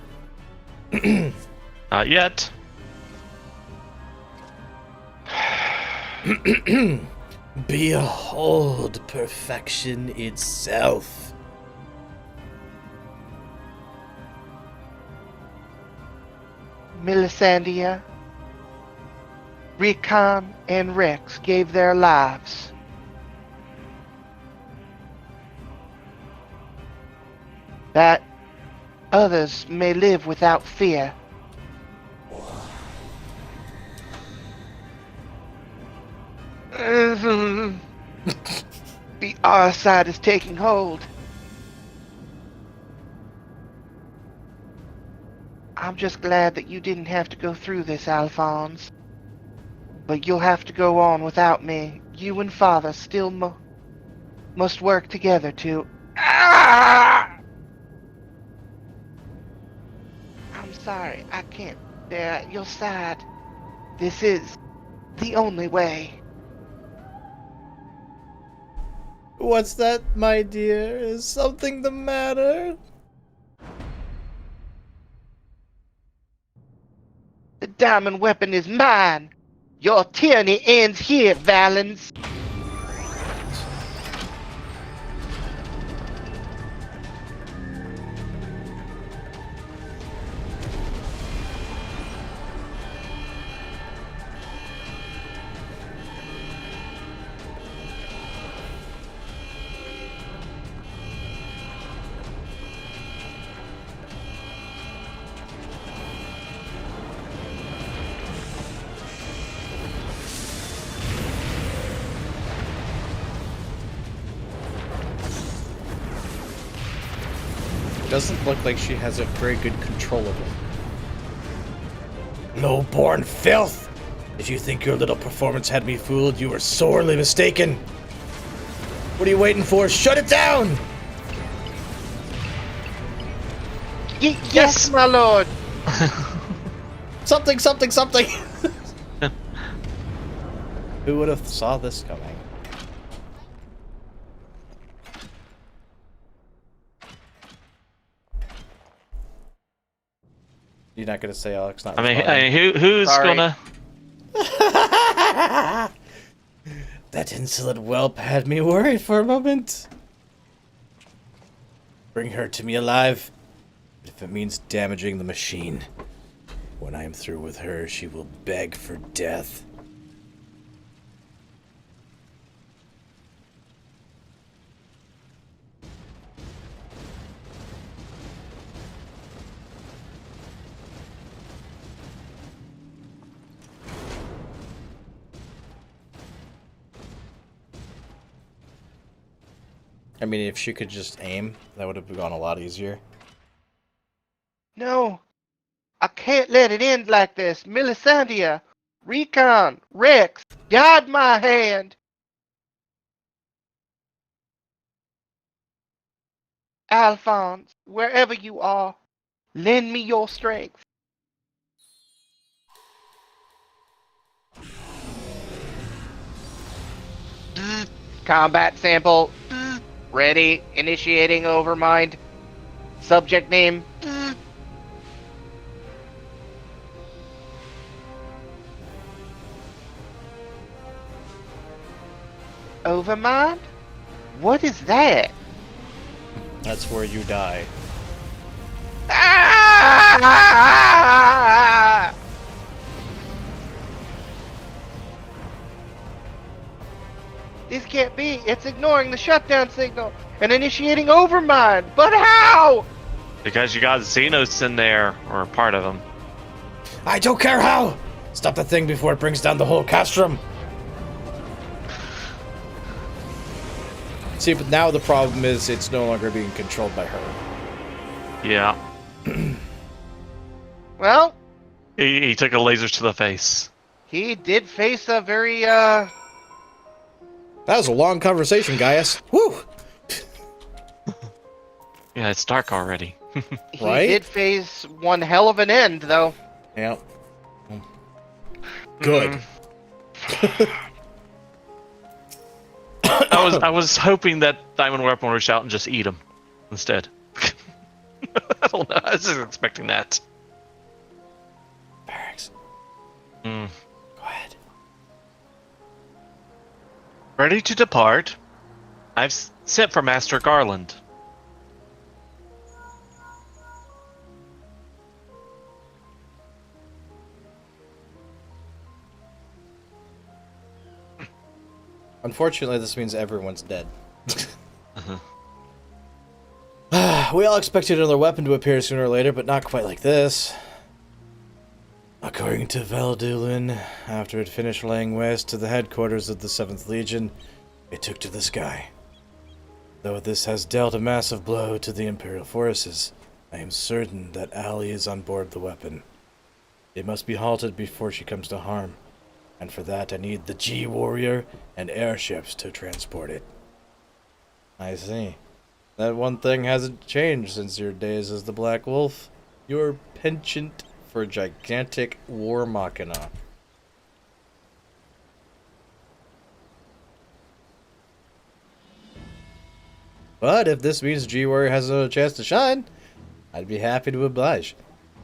Not yet. Behold perfection itself. Melisandria, Rikan, and Rex gave their lives. That Others may live without fear. The R side is taking hold. I'm just glad that you didn't have to go through this, Alphonse. But you'll have to go on without me. You and Father still must work together to... Ah! I'm sorry, I can't bear at your side. This is the only way. What's that, my dear? Is something the matter? The diamond weapon is mine. Your tyranny ends here, Valens. It doesn't look like she has a very good control of it. Low-born filth! If you think your little performance had me fooled, you were sorely mistaken. What are you waiting for? Shut it down! Yes, my lord. Something, something, something! Who would have saw this coming? You're not gonna say Alex not Who's Sorry. gonna? That insolent whelp had me worried for a moment. Bring her to me alive. If it means damaging the machine. When I am through with her, she will beg for death. I mean, if she could just aim, that would have gone a lot easier. No, I can't let it end like this. Melisandre, Recon, Rex, guide my hand. Alphonse, wherever you are, lend me your strength. Combat sample. Ready. Initiating overmind. Subject name. Overmind? What is that? That's where you die. Ah! This can't be. It's ignoring the shutdown signal and initiating overmind. But how? Because you got Xenos in there, or a part of them. I don't care how! Stop the thing before it brings down the whole castrum! See, but now the problem is it's no longer being controlled by her. Yeah. Well, He took a laser to the face. he did face a very, That was a long conversation, Gaius. Woo! Yeah, it's dark already. he Right? did face one hell of an end, though. Yeah. Good. I was hoping that Diamond Weapon would reach out and just eat him instead. I don't know. I was just expecting that. Barracks. Mm. Go ahead. Ready to depart. I've sent for Master Garland. Unfortunately, this means everyone's dead. We all expected another weapon to appear sooner or later, but not quite like this. According to Veldulin, after it finished laying waste to the headquarters of the 7th Legion, it took to the sky. Though this has dealt a massive blow to the Imperial forces, I am certain that Ali is on board the weapon. It must be halted before she comes to harm, and for that I need the G-Warrior and airships to transport it. I see. That one thing hasn't changed since your days as the Black Wolf. Your penchant for gigantic war machina. But if this means G-Warrior has a chance to shine, I'd be happy to oblige.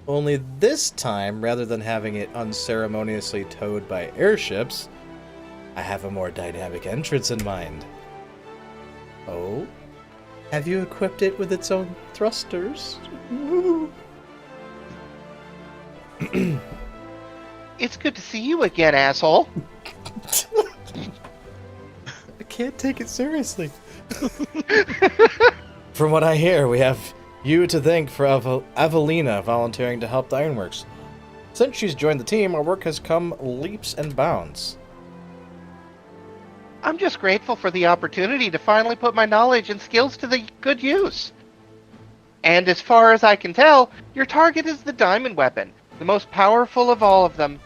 Only this time, rather than having it unceremoniously towed by airships, I have a more dynamic entrance in mind. Oh? Have you equipped it with its own thrusters? It's good to see you again, asshole. I can't take it seriously. From what I hear, we have you to thank for Evelina volunteering to help the Ironworks. Since she's joined the team, our work has come leaps and bounds. I'm just grateful for the opportunity to finally put my knowledge and skills to the good use. And as far as I can tell, your target is the diamond weapon, the most powerful of all of them.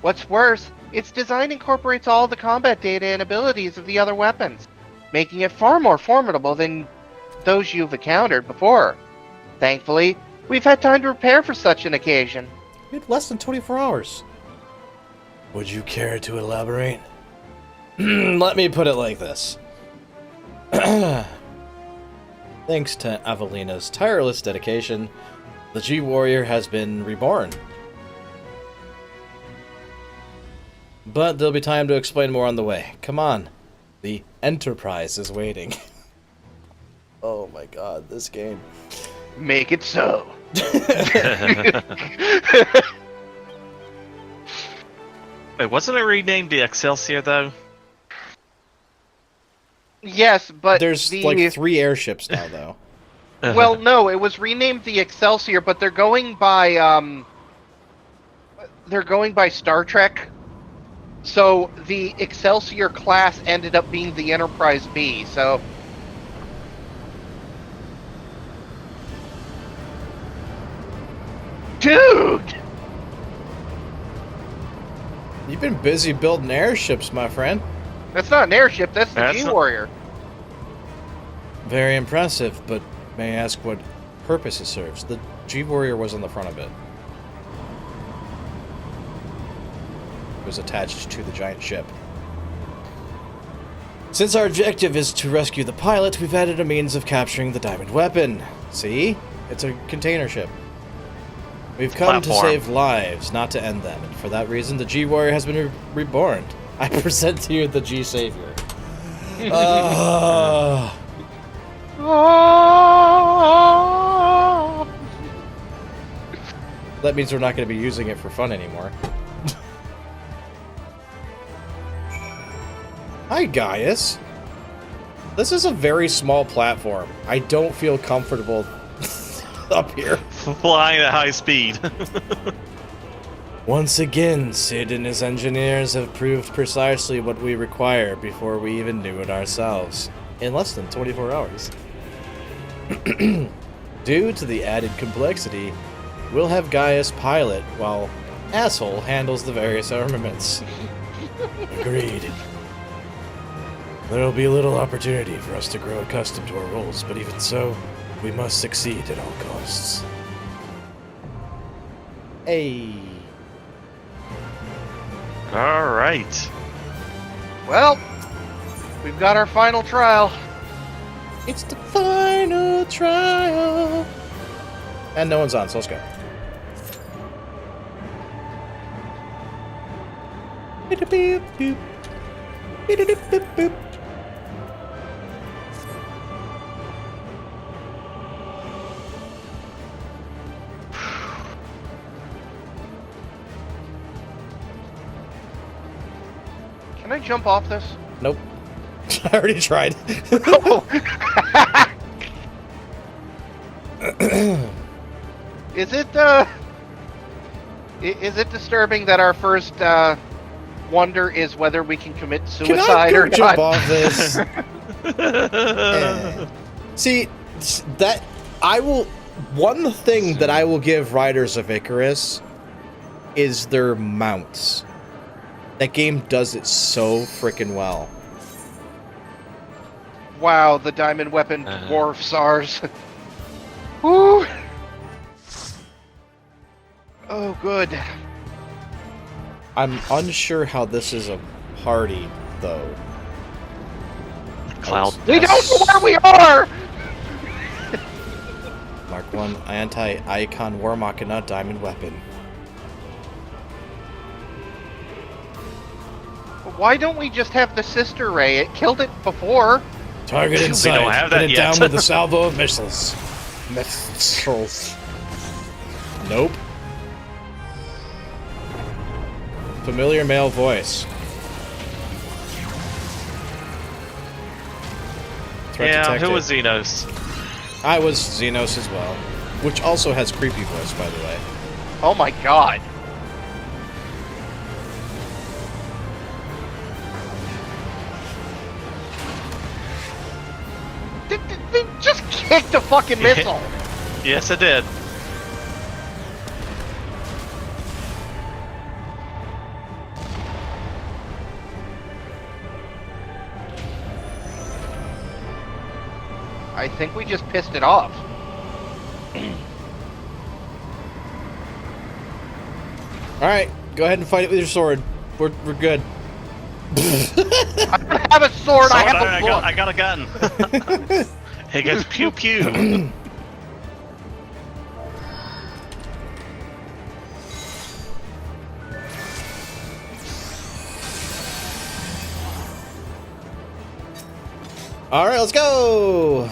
What's worse, its design incorporates all the combat data and abilities of the other weapons, making it far more formidable than those you've encountered before. Thankfully, we've had time to prepare for such an occasion. We had less than 24 hours. Would you care to elaborate? Let me put it like this. Thanks to Evelina's tireless dedication, the G-Warrior has been reborn. But there'll be time to explain more on the way. Come on. The Enterprise is waiting. Oh my god, this game. Make it so. Wait, wasn't it renamed the Excelsior, though? Yes, but There's like 3 airships now, though. Well, no, it was renamed the Excelsior, but they're going by Star Trek. So the Excelsior class ended up being the Enterprise B. So dude, You've been busy building airships, my friend. that's not an airship, that's the That's G-Warrior. Very impressive, but may I ask what purpose it serves? The G-Warrior was on the front of it. It was attached to the giant ship. Since our objective is to rescue the pilot, we've added a means of capturing the diamond weapon. See? It's a container ship. We've come to Platform. save lives, not to end them, and for that reason, the G-Warrior has been reborn. I present to you the G-Savior. That means we're not going to be using it for fun anymore. Hi, Gaius. This is a very small platform. I don't feel comfortable up here. Flying at high speed. Once again, Sid and his engineers have proved precisely what we require before we even knew it ourselves. In less than 24 hours. Due to the added complexity, we'll have Gaius pilot while Asshole handles the various armaments. Agreed. There'll be little opportunity for us to grow accustomed to our roles, but even so, we must succeed at all costs. Hey. All right. Well, we've got our final trial. It's the final trial. And no one's on, so let's go. Beep-a-beep-boop. Beep-a-doop-boop-boop. Can I jump off this? Nope. I already tried. Oh. Is it disturbing that our first wonder is whether we can commit Can I suicide go or jump not? off this? See, that I will. One thing that I will give Riders of Icarus is their mounts. That game does it so freaking well. Wow, the diamond weapon dwarfs ours. Woo! Oh, good. I'm unsure how this is a party, though. Cloud. We don't know where we are! Mark 1, anti-icon War Machina diamond weapon. Why don't we just have the sister ray? It killed it before. Target We inside. don't have that Hit it yet. down with a salvo of missiles. Missiles. Nope. Familiar male voice. Threat Yeah, detected. who was Xenos? I was Xenos as well. Which also has creepy voice, by the way. Oh my god. They just kicked a fucking missile. Yes, it did. I think we just pissed it off. Alright, go ahead and fight it with your sword. We're good. I don't have a sword, I have a book. I got a gun. It goes pew pew. Alright, let's go!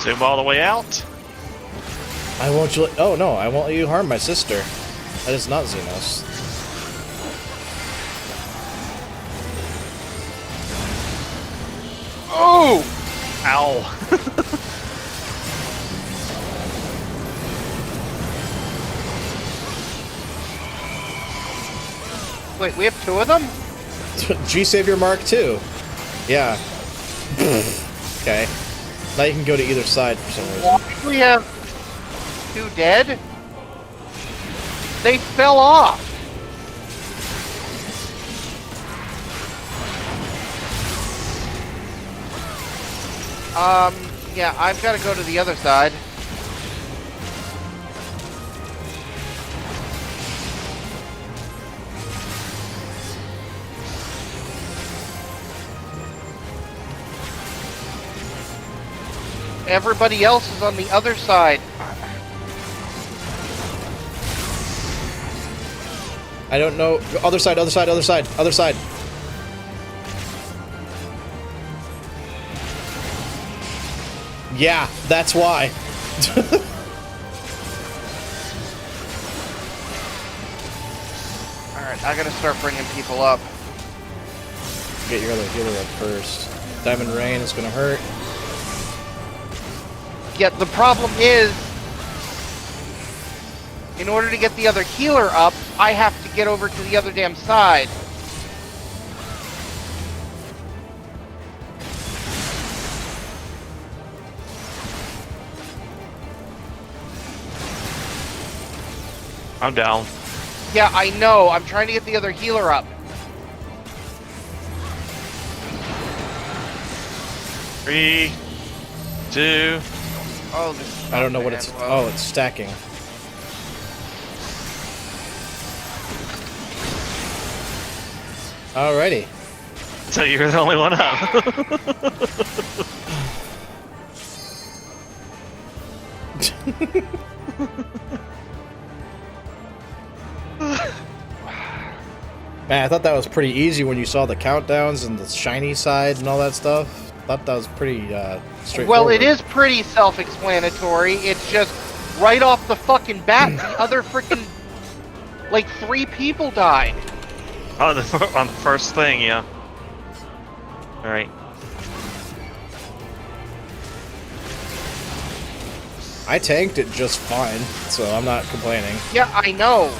Zoom all the way out. I won't you. Oh no, I won't let you harm my sister. That is not Xenos. Oh! Ow. Wait, we have two of them? G-Savior Mark II. Yeah. Okay. Now you can go to either side for some reason. Why do we have two dead? They fell off. Yeah, I've got to go to the other side. Everybody else is on the other side. I don't know. Other side, other side, other side, other side. Yeah, that's why. Alright, I gotta start bringing people up. Get your other healer up first. Diamond Rain is gonna hurt. Yet the problem is, in order to get the other healer up, I have to get over to the other damn side. I'm down. Yeah, I know. I'm trying to get the other healer up. 3, 2. Oh, this is I don't know not what bad. it's. Well, Oh, it's stacking. Alrighty. So you're the only one up. Man, I thought that was pretty easy when you saw the countdowns and the shiny side and all that stuff. Thought that was pretty straightforward. well, it is pretty self-explanatory. It's just right off the fucking bat, the other freaking like 3 people died. Oh, on the first thing, yeah. Alright. I tanked it just fine, so I'm not complaining. Yeah, I know.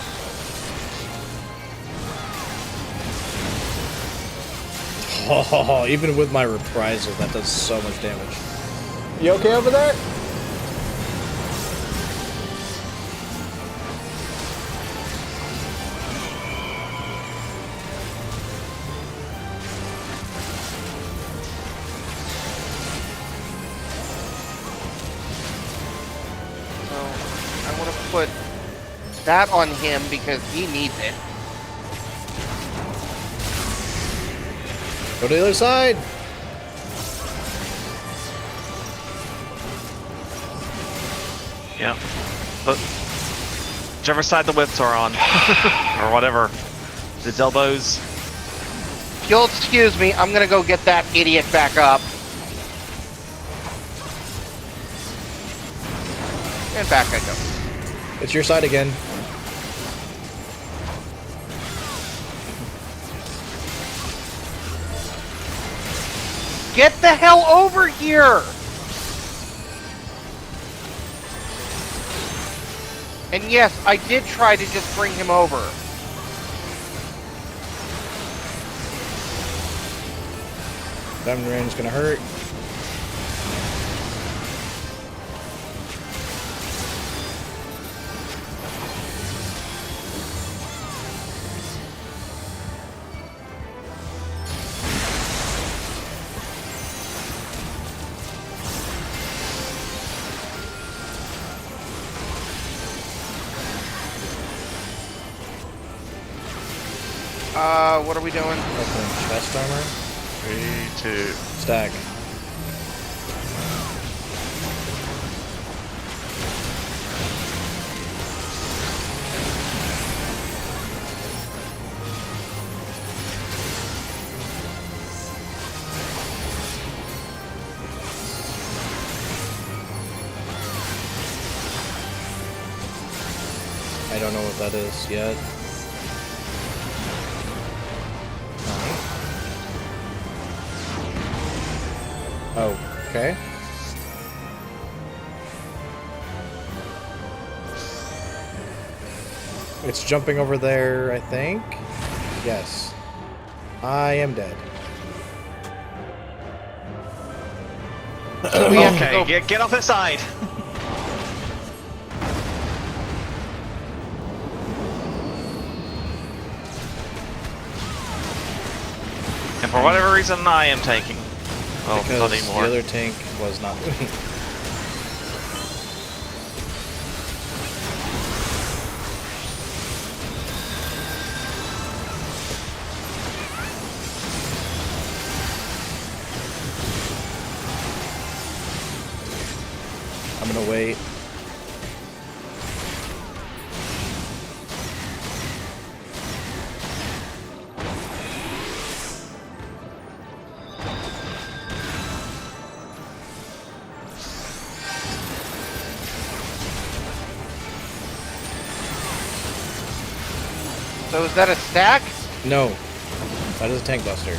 Oh, even with my reprisal, that does so much damage. You okay over there? So I want to put that on him because he needs it. Go to the other side! Yeah. But whichever side the whips are on, or whatever, its elbows. If you'll excuse me, I'm gonna go get that idiot back up. And back I go. It's your side again. Get the hell over here! And yes, I did try to just bring him over. Diamond Rain's gonna hurt. What are we doing? Opening chest armor. 3, 2. Stack. I don't know what that is yet. Okay. It's jumping over there, I think. Yes. I am dead. We have to Okay, go. get off this side. And for whatever reason, I am taking. Well, not Because anymore. the other tank was not moving. I'm gonna wait. So is that a stack? No. That is a tank buster.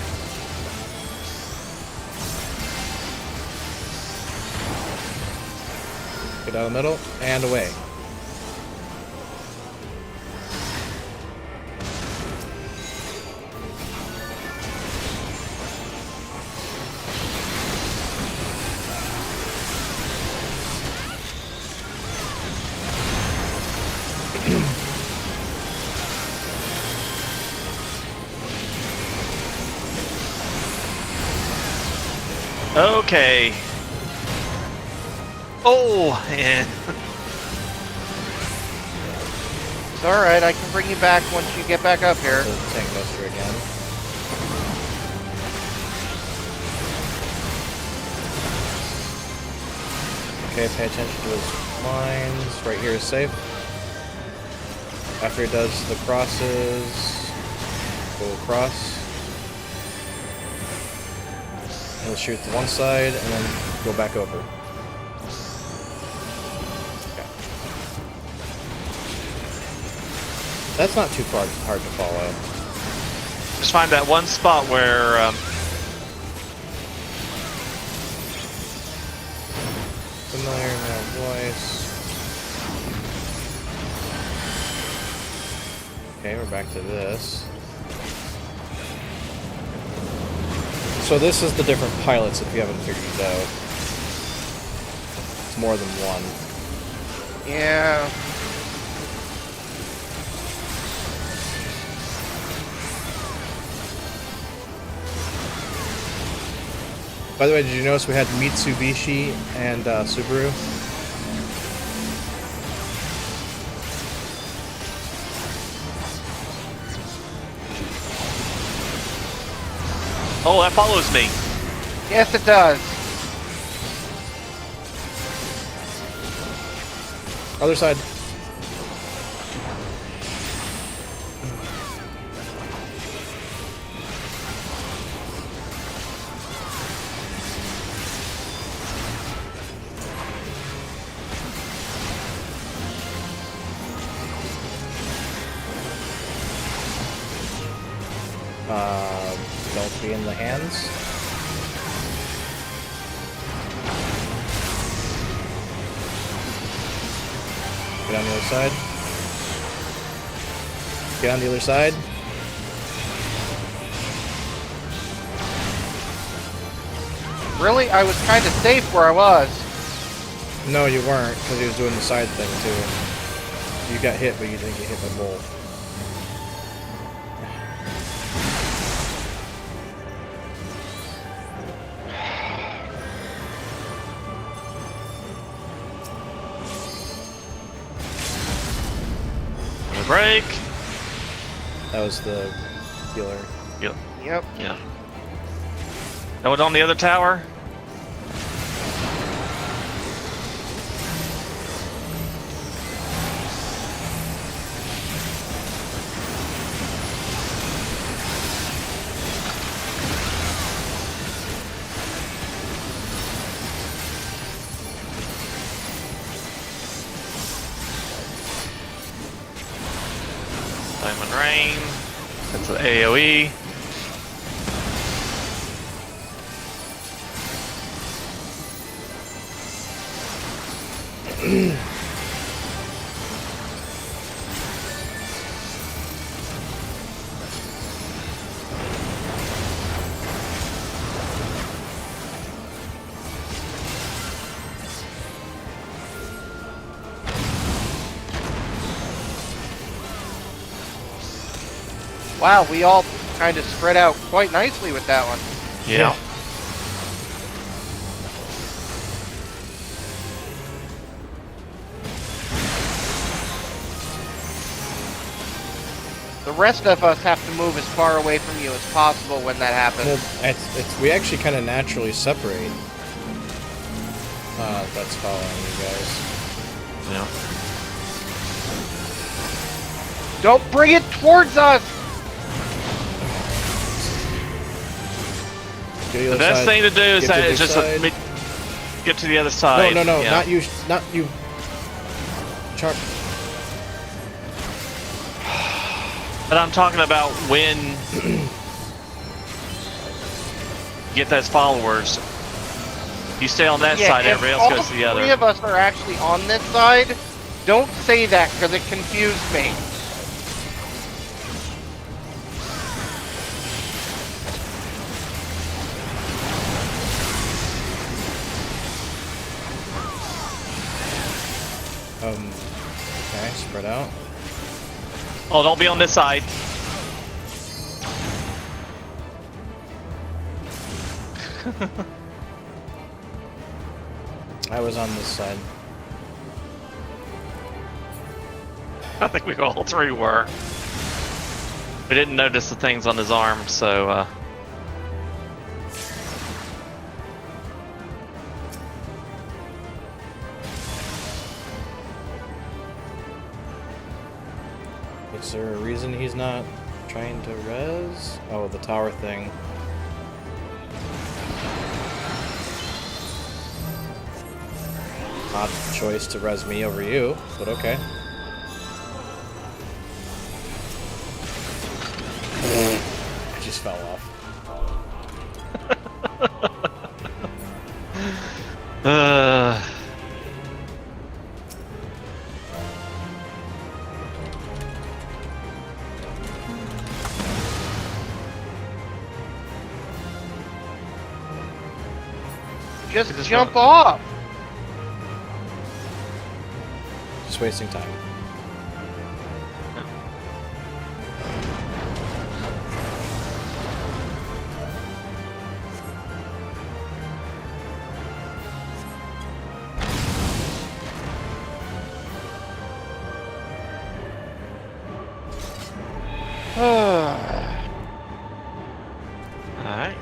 Get out of the middle and away. Okay. Oh, and It's alright, I can bring you back once you get back up here. The tank buster again. Okay, pay attention to his lines. Right here is safe. After he does the crosses, go across. He'll shoot to one side and then go back over. Okay. That's not too hard to follow. just find that one spot where Familiar now. voice. Okay, we're back to this. So this is the different pilots if you haven't figured it out. It's more than one. Yeah. By the way, did you notice we had Mitsubishi and Subaru? Oh, that follows me. Yes, it does. Other side. Don't be in the hands. Get on the other side. Get on the other side. Really? I was kind of safe where I was. No, you weren't, because he was doing the side thing too. You got hit, but you didn't get hit by both. Break. That was the healer. Yep. Yep. Yeah. That was on the other tower. Diamond Rain. That's an AoE. Wow, we all kind of spread out quite nicely with that one. Yeah. The rest of us have to move as far away from you as possible when that happens. Well, we actually kind of naturally separate. That's following you guys. Yeah. Don't bring it towards us! The best thing to do is just get to the other side. No, Yeah. not you, not you. Chuck. But I'm talking about when you get those followers. You stay on that side, if everybody else goes to the all other. three of us are actually on this side, don't say that because it confused me. Okay, spread out. Oh, don't be on this side. I was on this side. I think we all three were. We didn't notice the things on his arm, so Is there a reason he's not trying to res? Oh, the tower thing. Odd choice to res me over you, but okay. I just fell off. Just Just jump go. off. Just wasting time. Alright.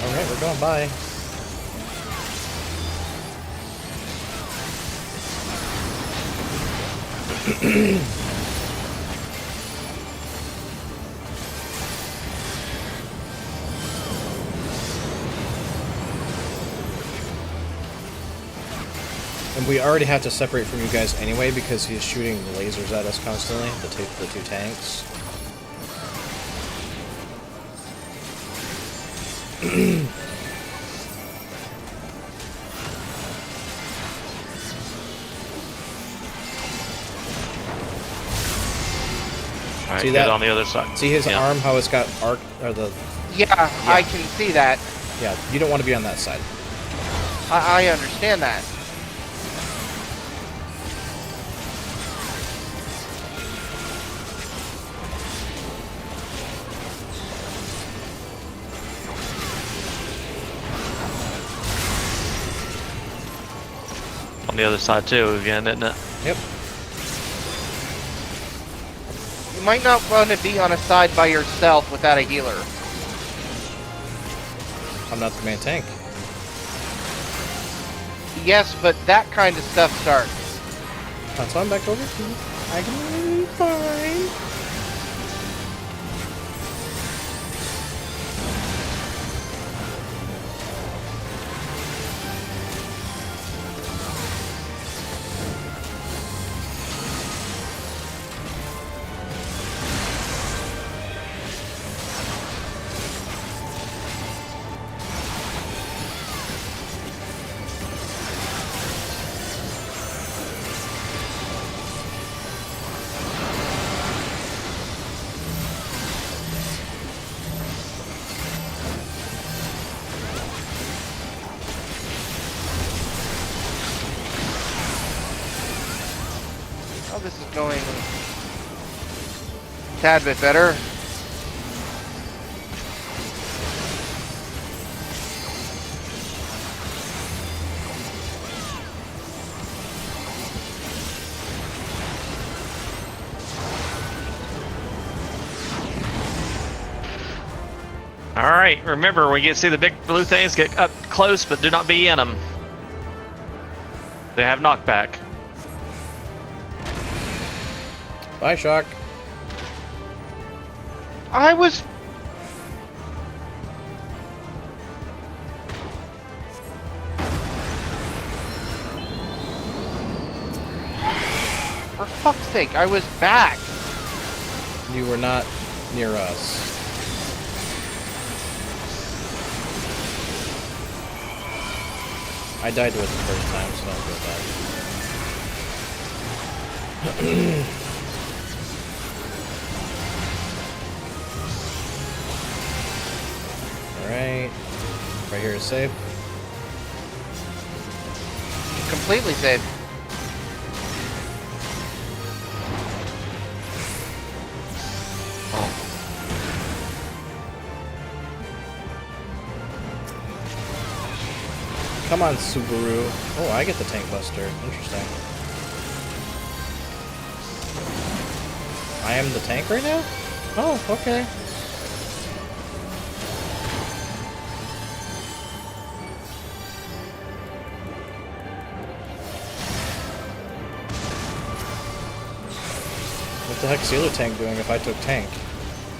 Alright, we're going by. And we already have to separate from you guys anyway because he's shooting lasers at us constantly, the two tanks. Alright, See get that? on the other side. See his Yeah. arm, how it's got arc, or the, Yeah, I can see that. yeah, you don't want to be on that side. I understand that. On the other side too, again, isn't it? Yep. You might not want to be on a side by yourself without a healer. I'm not the main tank. Yes, but that kind of stuff starts. That's why I'm back over to you. I can be fine. Oh, this is going a tad bit better. Alright, remember, when you see the big blue things, get up close, but do not be in them. They have knockback. Bye, Shock. I was... For fuck's sake, I was back. You were not near us. I died to it the first time, so don't feel bad. Alright. Right here is safe. Completely safe. Come on, Subaru. Oh, I get the tank buster. Interesting. I am the tank right now? Oh, okay. What the heck's the other tank doing if I took tank?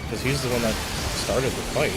Because he's the one that started the fight.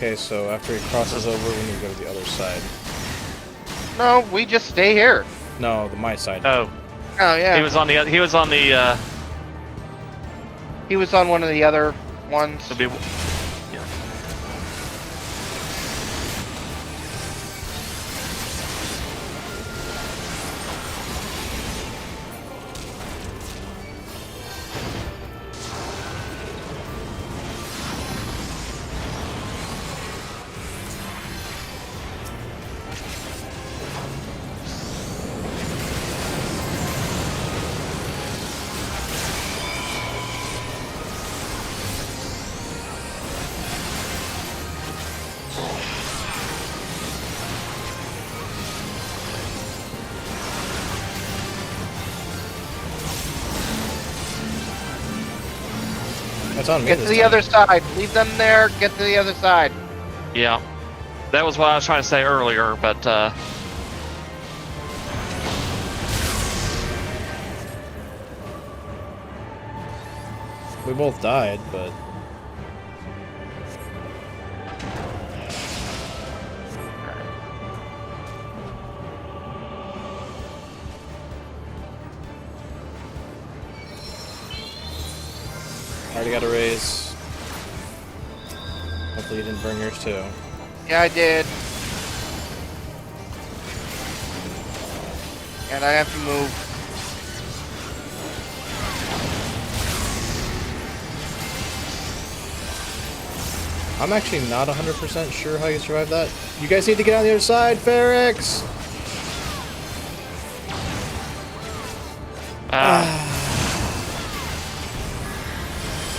Okay, so after he crosses over, we need to go to the other side. No, we just stay here. No, my side. Oh, Oh yeah. he was on the. He was on the. He was on one of the other ones. To be, yeah. That's on me. Get to this the time. other side. Leave them there. Get to the other side. Yeah, that was what I was trying to say earlier, but We both died, but already got a raise. Hopefully you didn't burn yours too. Yeah, I did. And I have to move. I'm actually not 100% sure how you survived that. You guys need to get on the other side, Ferrix!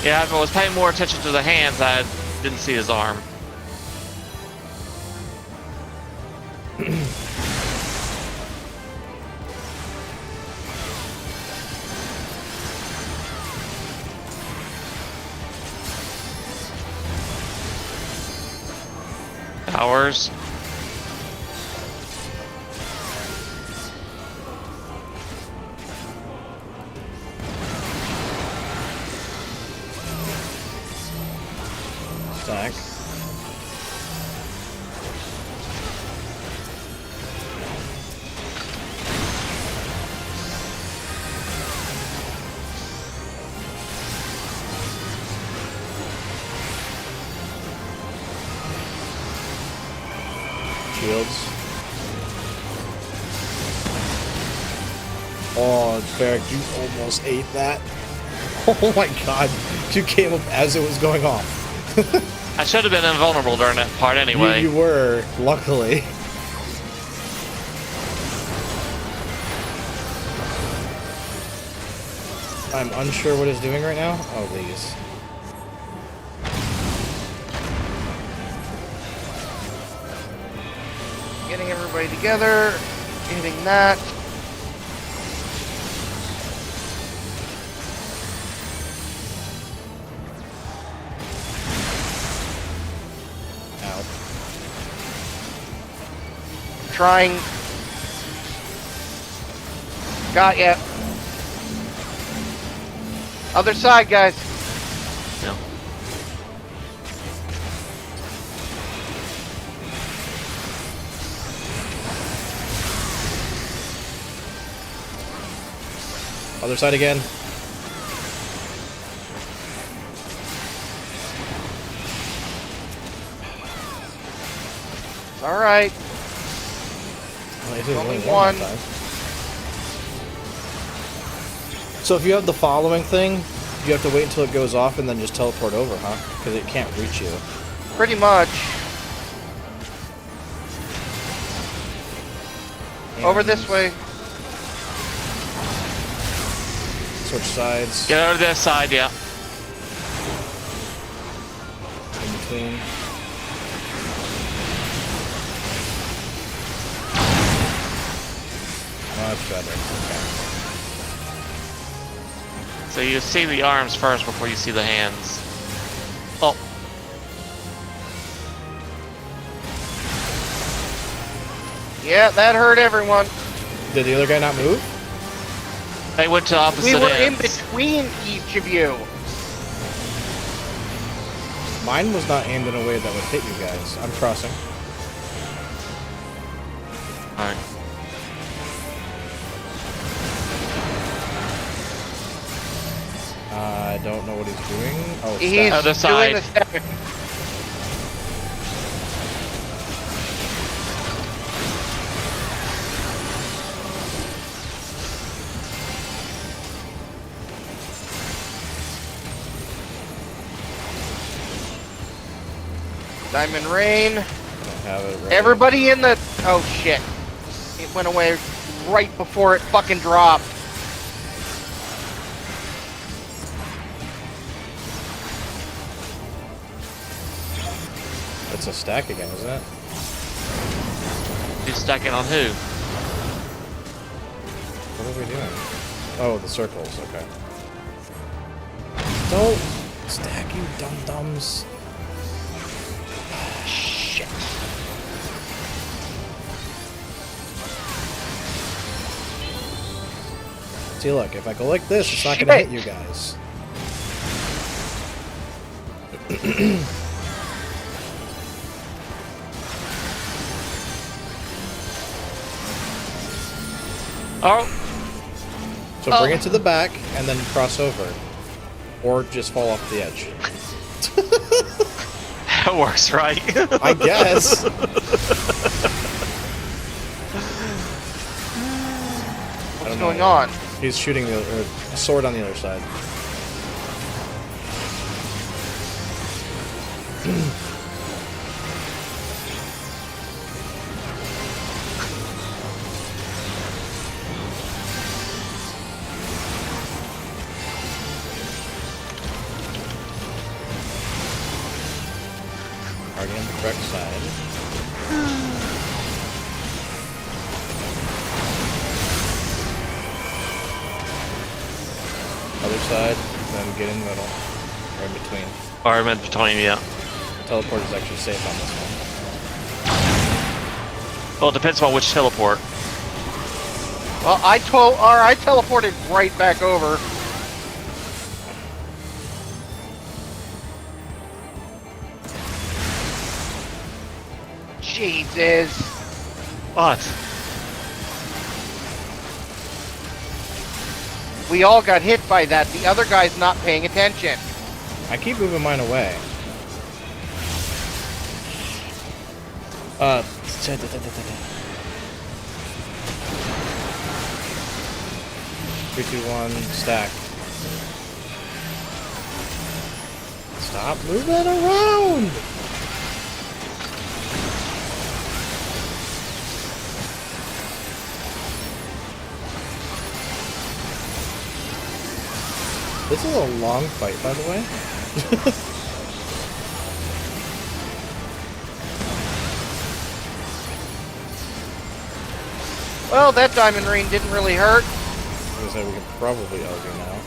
yeah, if I was paying more attention to the hands, I didn't see his arm. Hours. Stack. Shields. Oh, Ferric, you almost ate that. Oh my god. You came up as it was going off. I should have been invulnerable during that part anyway. You were, luckily. I'm unsure what it's doing right now. Oh, these. Getting everybody together. Hitting that. Ow. Trying. Got ya. Other side, guys. No. Other side again. It's alright. Well, it did Only one one. that time. So if you have the following thing, you have to wait until it goes off and then just teleport over, huh? Because it can't reach you. Pretty much. Over this way. Switch sides. Get over to this side, yeah. In between. Much better. Okay. So you see the arms first before you see the hands. Oh, Yeah, that hurt everyone. Did the other guy not move? they went to opposite We were in ends. between each of you. Mine was not aimed in a way that would hit you guys. I'm crossing. Alright. I don't know what he's doing. Oh, He's stack. Other doing side. the stack. Diamond Rain. I have it ready. Everybody in the... Oh, shit. It went away right before it fucking dropped. It's a stack again, isn't it? He's stacking on who? What are we doing? Oh, the circles. Okay. Don't stack, you dum-dums. Shit. See, look, if I go like this, it's not gonna hit you guys. Oh, So bring it to the back and then cross over. Or just fall off the edge. that works, right? I guess. What's going on? He's shooting the sword on the other side. Already on the correct side. Other side, then get in the middle. Or in between. Or I'm in between, yeah. The teleport is actually safe on this one. Well, it depends on which teleport. Well, I teleported right back over. Jesus. What? We all got hit by that. The other guy's not paying attention. I keep moving mine away. 3, 2, 1, stack. Stop moving around! This is a long fight, by the way. Well, that diamond ring didn't really hurt. I was gonna say we can probably argue now.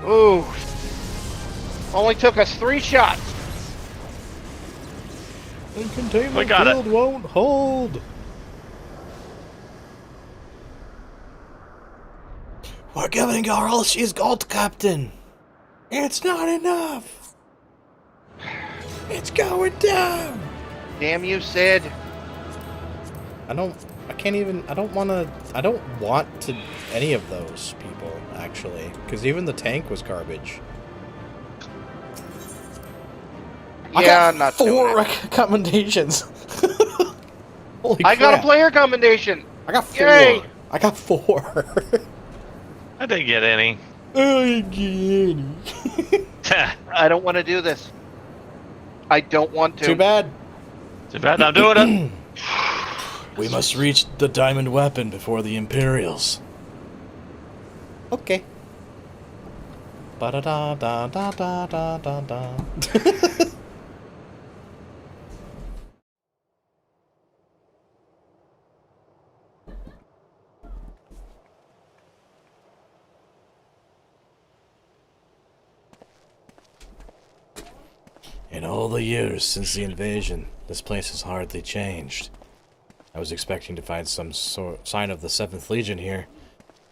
Ooh. Only took us 3 shots. We Containment got it. field won't hold. We're giving Garl she's gold captain. It's not enough. It's going down. Damn you, Sid. I don't want to any of those people, actually. Because even the tank was garbage. Yeah, I'm not doing 4 it. recommendations. Holy I got a crap. player commendation. I got 4. Yay. I got 4. I didn't get any. I get it. I don't want to do this. I don't want to. Too bad. Too bad I'm doing it. We must reach the diamond weapon before the Imperials. Okay. Ba da da da da da da da da. In all the years since the invasion, this place has hardly changed. I was expecting to find some sign of the 7th Legion here,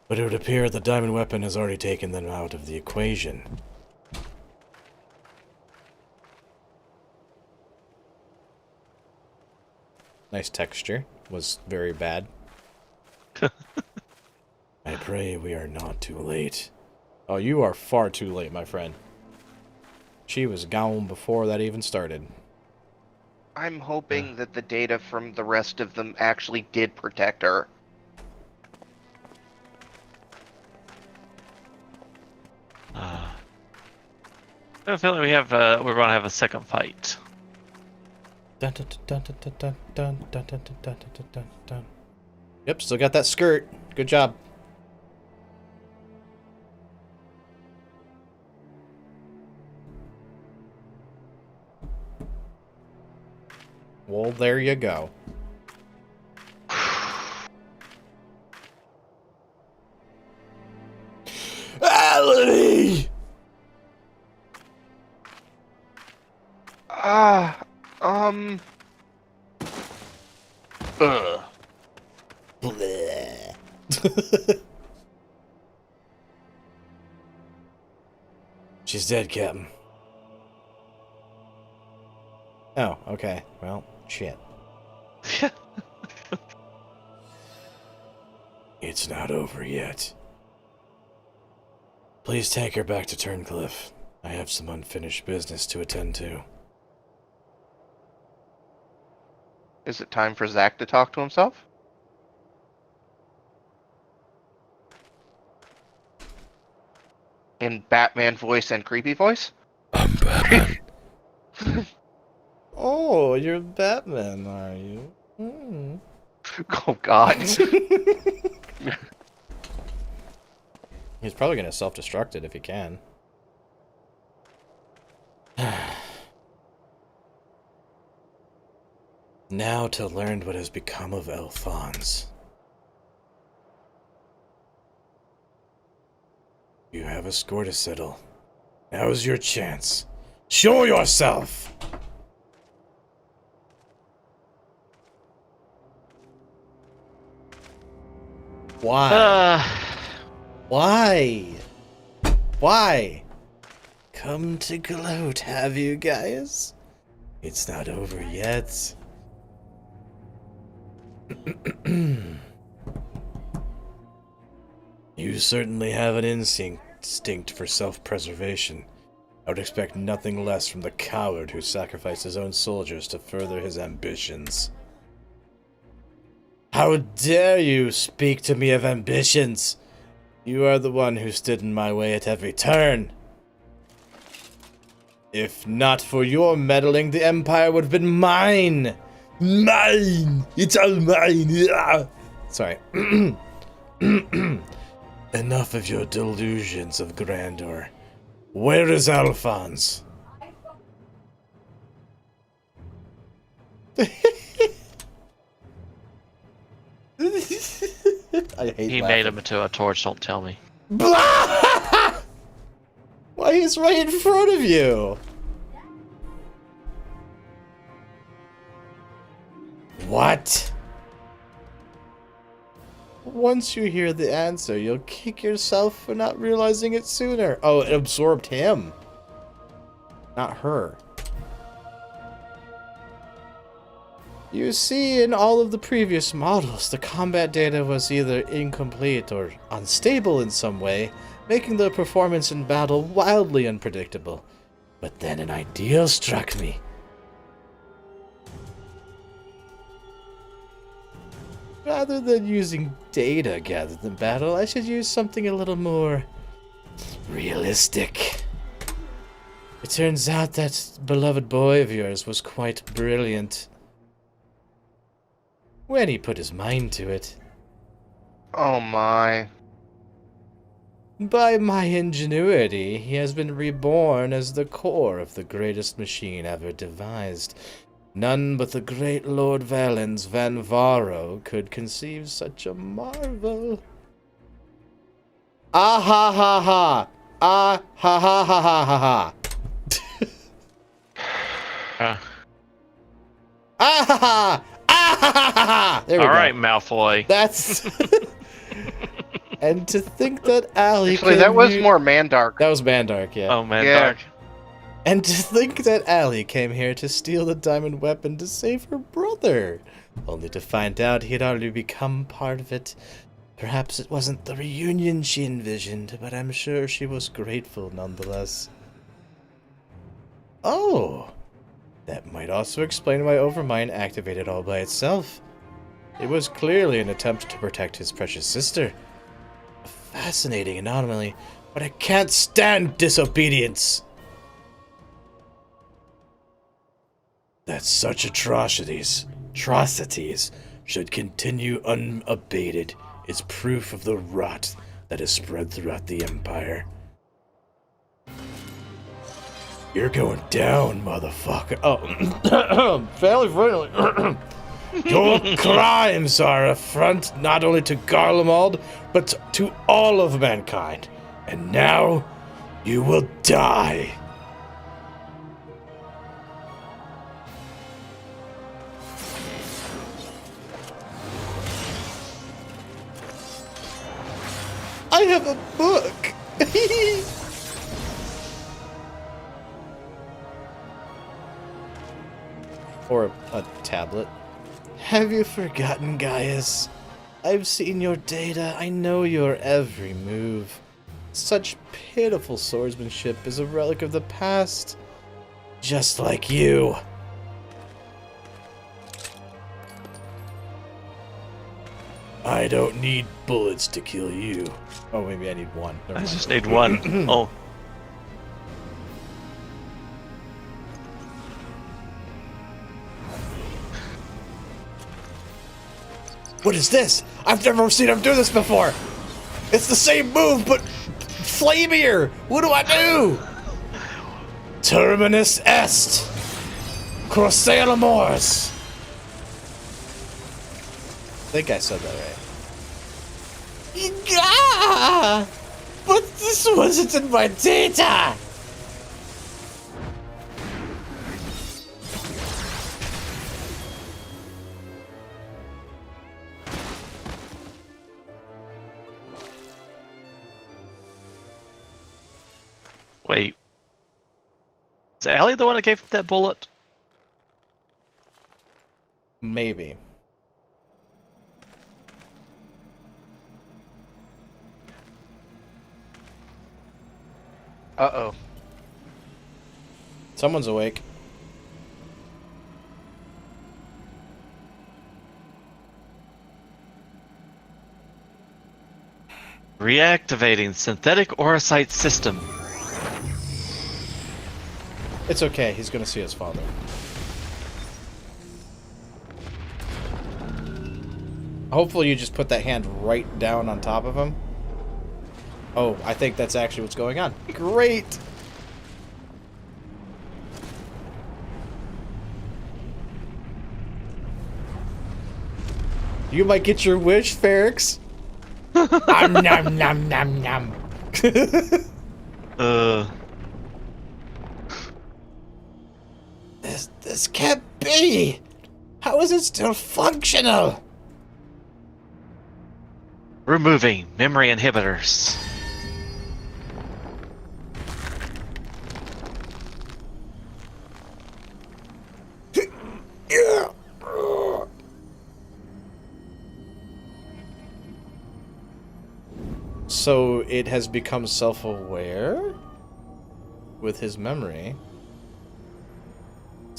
but it would appear the diamond weapon has already taken them out of the equation. Nice texture. Was very bad. I pray we are not too late. Oh, you are far too late, my friend. She was gone before that even started. I'm hoping that the data from the rest of them actually did protect her. I have a feeling we have we're going to have a second fight. Dun, dun, dun, dun, dun, dun, dun, dun, dun, dun, dun, dun, dun. Yep, still got that skirt. Good job. Well, there you go. Allie! Ugh. Bleh. She's dead, Captain. Oh, okay. Well, shit. It's not over yet. Please take her back to Turncliffe. I have some unfinished business to attend to. Is it time for Zach to talk to himself? In Batman voice and creepy voice? I'm Batman. Oh, you're Batman, are you? Hmm. Oh god. He's probably gonna self-destruct it if he can. Now to learn what has become of Alphonse. You have a score to settle. Now's your chance. Show yourself! Why? Why? Why? Come to gloat, have you guys? It's not over yet. You certainly have an instinct for self-preservation. I would expect nothing less from the coward who sacrificed his own soldiers to further his ambitions. How dare you speak to me of ambitions? You are the one who stood in my way at every turn. If not for your meddling, the Empire would have been mine! Mine! It's all mine! Ah! Sorry. Enough of your delusions of grandeur. Where is Alphonse? I hate He made him into a torch, don't tell me. Why, he's right in front of you! What? Once you hear the answer, you'll kick yourself for not realizing it sooner. Oh, it absorbed him. Not her. You see, in all of the previous models, the combat data was either incomplete or unstable in some way, making the performance in battle wildly unpredictable. But then an idea struck me. Rather than using data gathered in battle, I should use something a little more realistic. It turns out that beloved boy of yours was quite brilliant when he put his mind to it. Oh my. By my ingenuity, he has been reborn as the core of the greatest machine ever devised. None but the great Lord Valens Van Varo could conceive such a marvel. Ah ha ha ha! Ah ha ha ha ha ha ha! Ah ha ha! Ah ha ha ha ha! There we All go. right, Malfoy. That's. And to think that Allie Actually, came that was here... more Mandark. That was Mandark, yeah. Oh man, Yeah. dark. And to think that Allie came here to steal the diamond weapon to save her brother, only to find out he had already become part of it. Perhaps it wasn't the reunion she envisioned, but I'm sure she was grateful nonetheless. Oh, that might also explain why Overmind activated all by itself. It was clearly an attempt to protect his precious sister. A fascinating anomaly, but I can't stand disobedience. That such atrocities should continue unabated is proof of the rot that is spread throughout the Empire. You're going down, motherfucker. Oh, fairly friendly. Your crimes are an affront not only to Garlemald, but to all of mankind. And now, you will die. I have a book. Or a tablet. Have you forgotten, Gaius? I've seen your data. I know your every move. Such pitiful swordsmanship is a relic of the past. Just like you. I don't need bullets to kill you. Oh, maybe I need one. Never I mind. just need one. Oh, What is this? I've never seen him do this before. It's the same move, but flamier. What do I do? Terminus est. Crossale amors. I think I said that right. Yeah, but this wasn't in my data. wait. Is Allie the one that gave him that bullet? Maybe. Uh-oh. Someone's awake. Reactivating synthetic orocyte system. It's okay. He's gonna see his father. Hopefully you just put that hand right down on top of him. Oh, I think that's actually what's going on. Great! You might get your wish, Ferrix. Nom nom nom nom nom. This can't be! How is it still functional? Removing memory inhibitors. So it has become self-aware with his memory.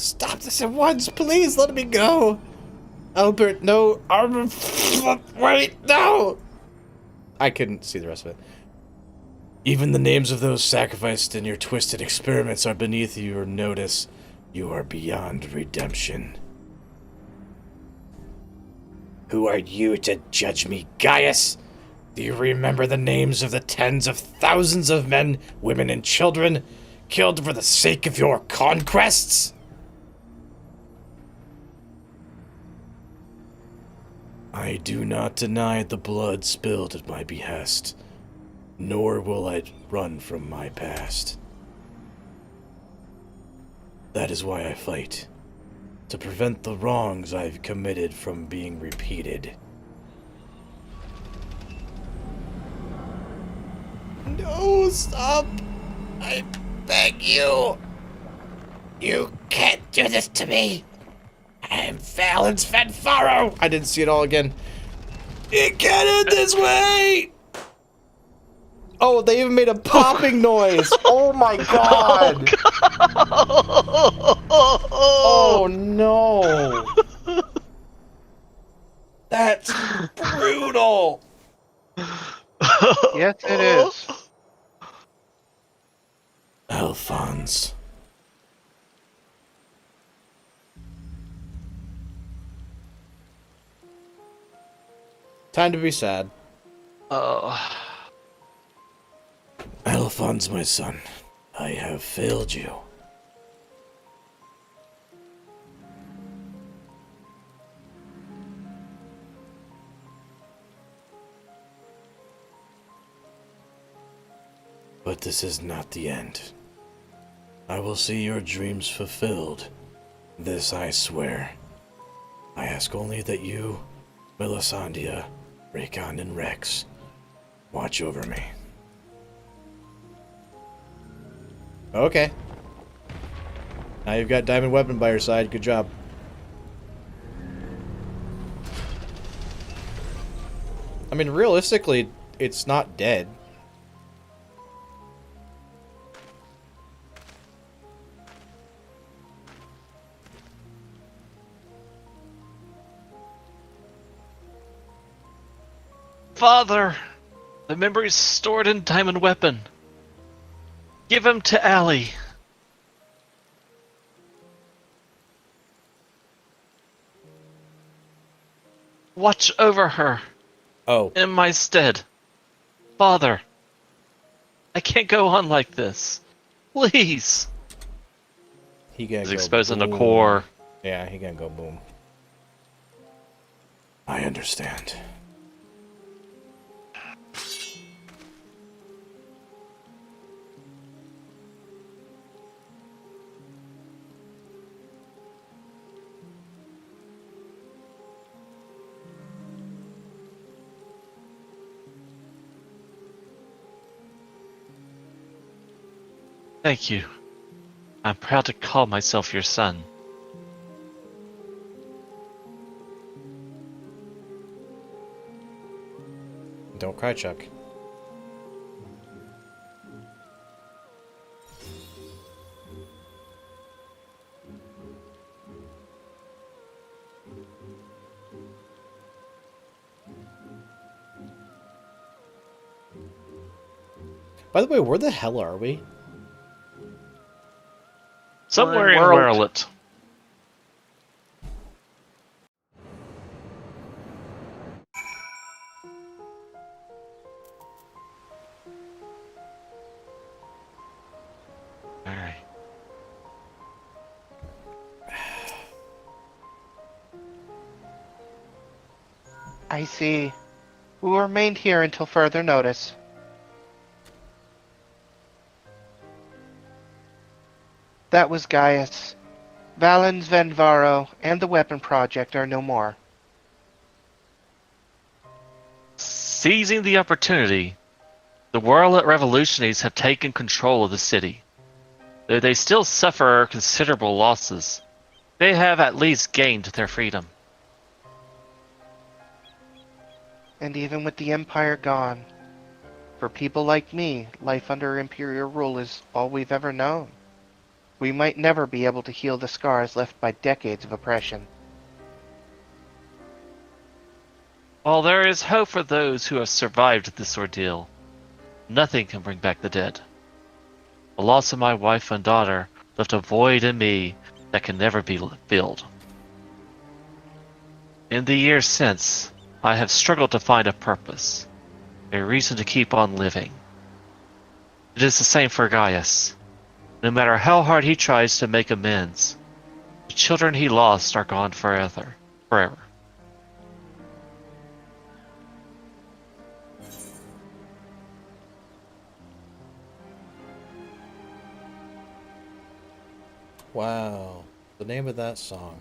Stop this at once, please let me go. Albert, no. Wait, no. I couldn't see the rest of it. Even the names of those sacrificed in your twisted experiments are beneath your notice. You are beyond redemption. Who are you to judge me, Gaius? Do you remember the names of the tens of thousands of men, women, and children killed for the sake of your conquests? I do not deny the blood spilled at my behest, nor will I run from my past. That is why I fight, to prevent the wrongs I've committed from being repeated. No, stop! I beg you! You can't do this to me! I'm Valens Fanfaro! I didn't see it all again. It can't end this way! Oh, they even made a popping noise! Oh my god! Oh no! That's brutal! Yes, it is. Alphonse. Time to be sad. Oh. Alphonse, my son, I have failed you. But this is not the end. I will see your dreams fulfilled. This I swear. I ask only that you, Melisandre, Rakon, and Rex watch over me. Okay. Now you've got Diamond Weapon by your side. Good job. I mean, realistically, it's not dead. Father, the memories stored in Diamond Weapon. Give him to Allie. Watch over her. Oh. In my stead. Father, I can't go on like this. Please. He gonna He's go exposing the boom. core. Yeah, he gonna go boom. I understand. Thank you. I'm proud to call myself your son. Don't cry, Chuck. By the way, where the hell are we? Somewhere in World. Werlet. Alright. I see. We will remain here until further notice. That was Gaius. Valens Venvaro and the Weapon Project are no more. Seizing the opportunity, the Werlet revolutionaries have taken control of the city. Though they still suffer considerable losses, they have at least gained their freedom. And even with the Empire gone, for people like me, life under Imperial rule is all we've ever known. We might never be able to heal the scars left by decades of oppression. While there is hope for those who have survived this ordeal, nothing can bring back the dead. The loss of my wife and daughter left a void in me that can never be filled. In the years since, I have struggled to find a purpose, a reason to keep on living. It is the same for Gaius. No matter how hard he tries to make amends, the children he lost are gone forever. Wow. The name of that song.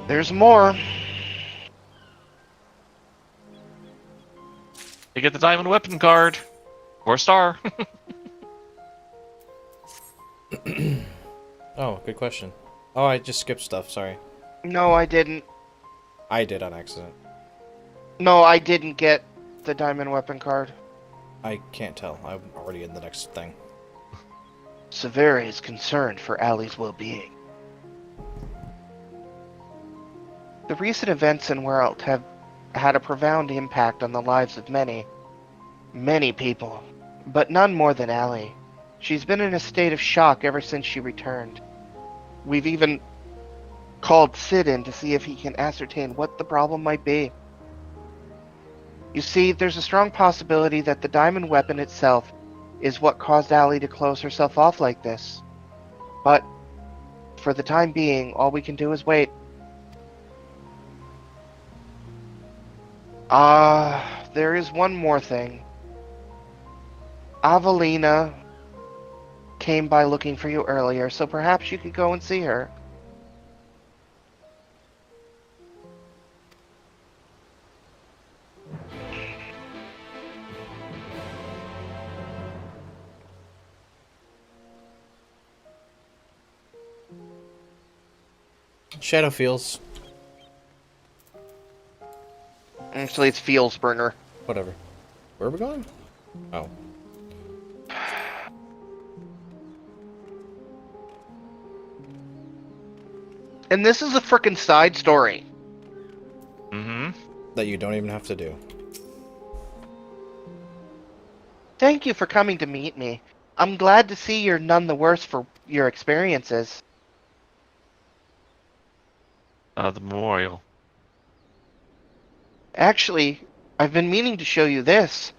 There's more. You get the diamond weapon card. Or star. Oh, good question. Oh, I just skipped stuff, sorry. No, I didn't. I did on accident. No, I didn't get the diamond weapon card. I can't tell. I'm already in the next thing. Severa is concerned for Allie's well-being. The recent events in World have had a profound impact on the lives of many people, but none more than Allie. She's been in a state of shock ever since she returned. We've even called Sid in to see if he can ascertain what the problem might be. You see, there's a strong possibility that the diamond weapon itself is what caused Allie to close herself off like this. But, for the time being, all we can do is wait. There is one more thing. Avelina came by looking for you earlier, so perhaps you could go and see her. Shadow feels. Actually, it's Feelsbringer. Whatever. Where are we going? Oh. And this is a frickin' side story. Mm-hmm. That you don't even have to do. Thank you for coming to meet me. I'm glad to see you're none the worse for your experiences. The memorial. Actually, I've been meaning to show you this.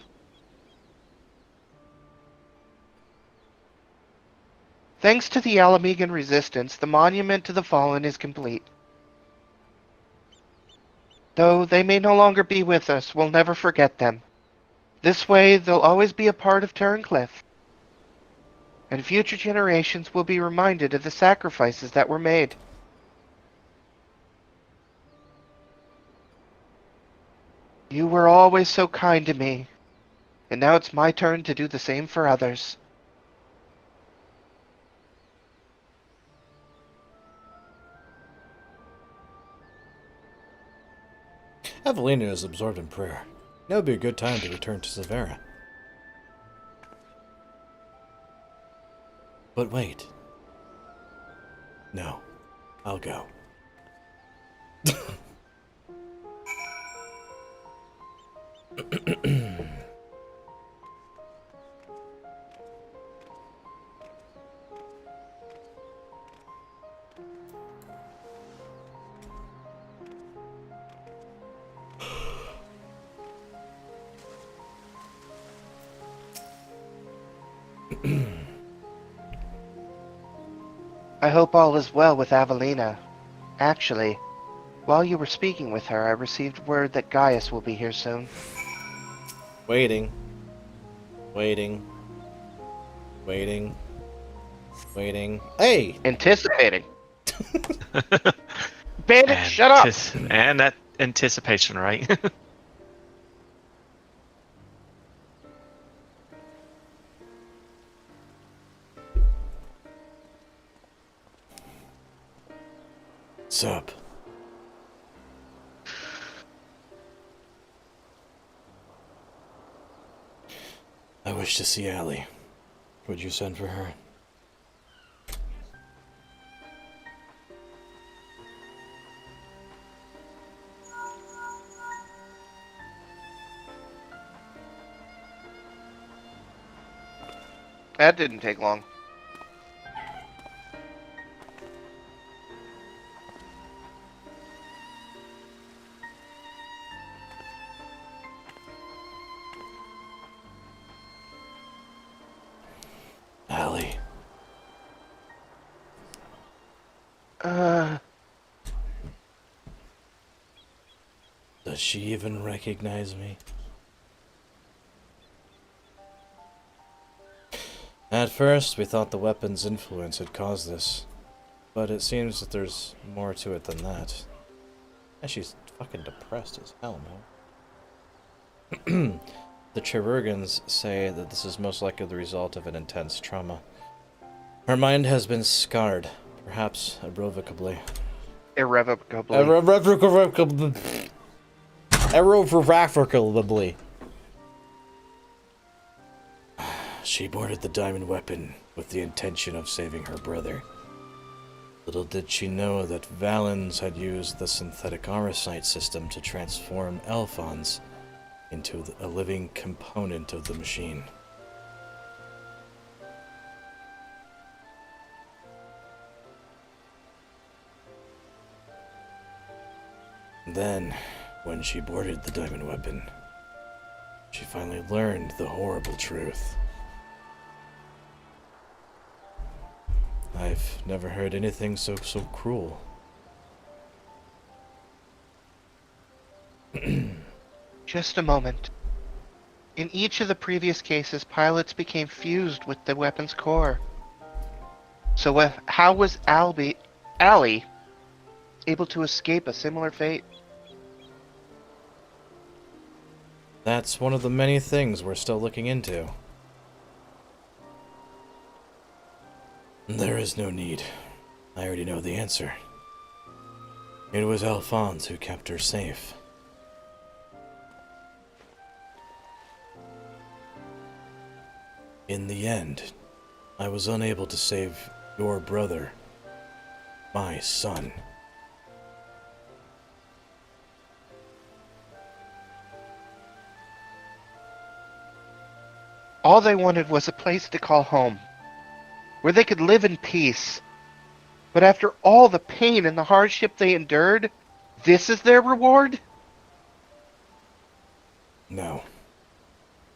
Thanks to the Alamegan resistance, the monument to the fallen is complete. Though they may no longer be with us, we'll never forget them. This way, they'll always be a part of Turncliffe. And future generations will be reminded of the sacrifices that were made. You were always so kind to me, and now it's my turn to do the same for others. Evelina is absorbed in prayer. Now would be a good time to return to Severa. But wait. No. I'll go. I hope all is well with Avelina. Actually, while you were speaking with her, I received word that Gaius will be here soon. Waiting. Waiting. Waiting. Waiting. Hey! Anticipating. Bandit, shut up! And that anticipation, right? Sup? I wish to see Allie. Would you send for her? That didn't take long. Allie. Does she even recognize me? At first, we thought the weapon's influence had caused this, but it seems that there's more to it than that. And she's fucking depressed as hell, man. The Chirurgans say that this is most likely the result of an intense trauma. Her mind has been scarred, perhaps irrevocably. Irrevocably. Irrevocably. She boarded the diamond weapon with the intention of saving her brother. Little did she know that Valens had used the synthetic aurosite system to transform Alphonse into a living component of the machine. Then, when she boarded the diamond weapon, she finally learned the horrible truth. I've never heard anything so cruel. Just a moment. In each of the previous cases, pilots became fused with the weapon's core. So how was Allie able to escape a similar fate? That's one of the many things we're still looking into. There is no need. I already know the answer. It was Alphonse who kept her safe. In the end, I was unable to save your brother, my son. All they wanted was a place to call home, where they could live in peace. But after all the pain and the hardship they endured, this is their reward? No.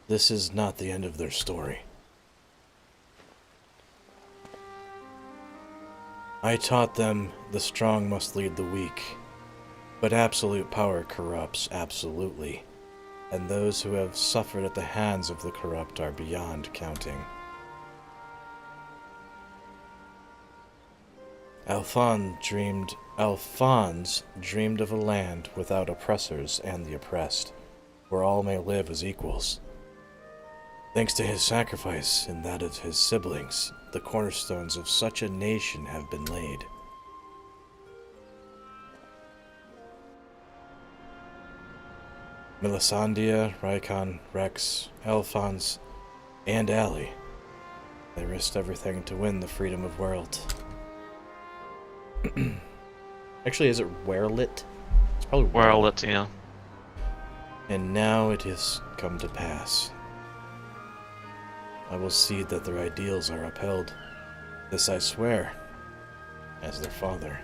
This is not the end of their story. I taught them the strong must lead the weak, but absolute power corrupts absolutely, and those who have suffered at the hands of the corrupt are beyond counting. Alphonse dreamed of a land without oppressors and the oppressed, where all may live as equals. Thanks to his sacrifice and that of his siblings, the cornerstones of such a nation have been laid. Melisandre, Rykon, Rex, Alphonse, and Allie. They risked everything to win the freedom of world. Actually, is it Werelit? It's probably Werelit, yeah. And now it has come to pass. I will see that their ideals are upheld. This I swear, as their father.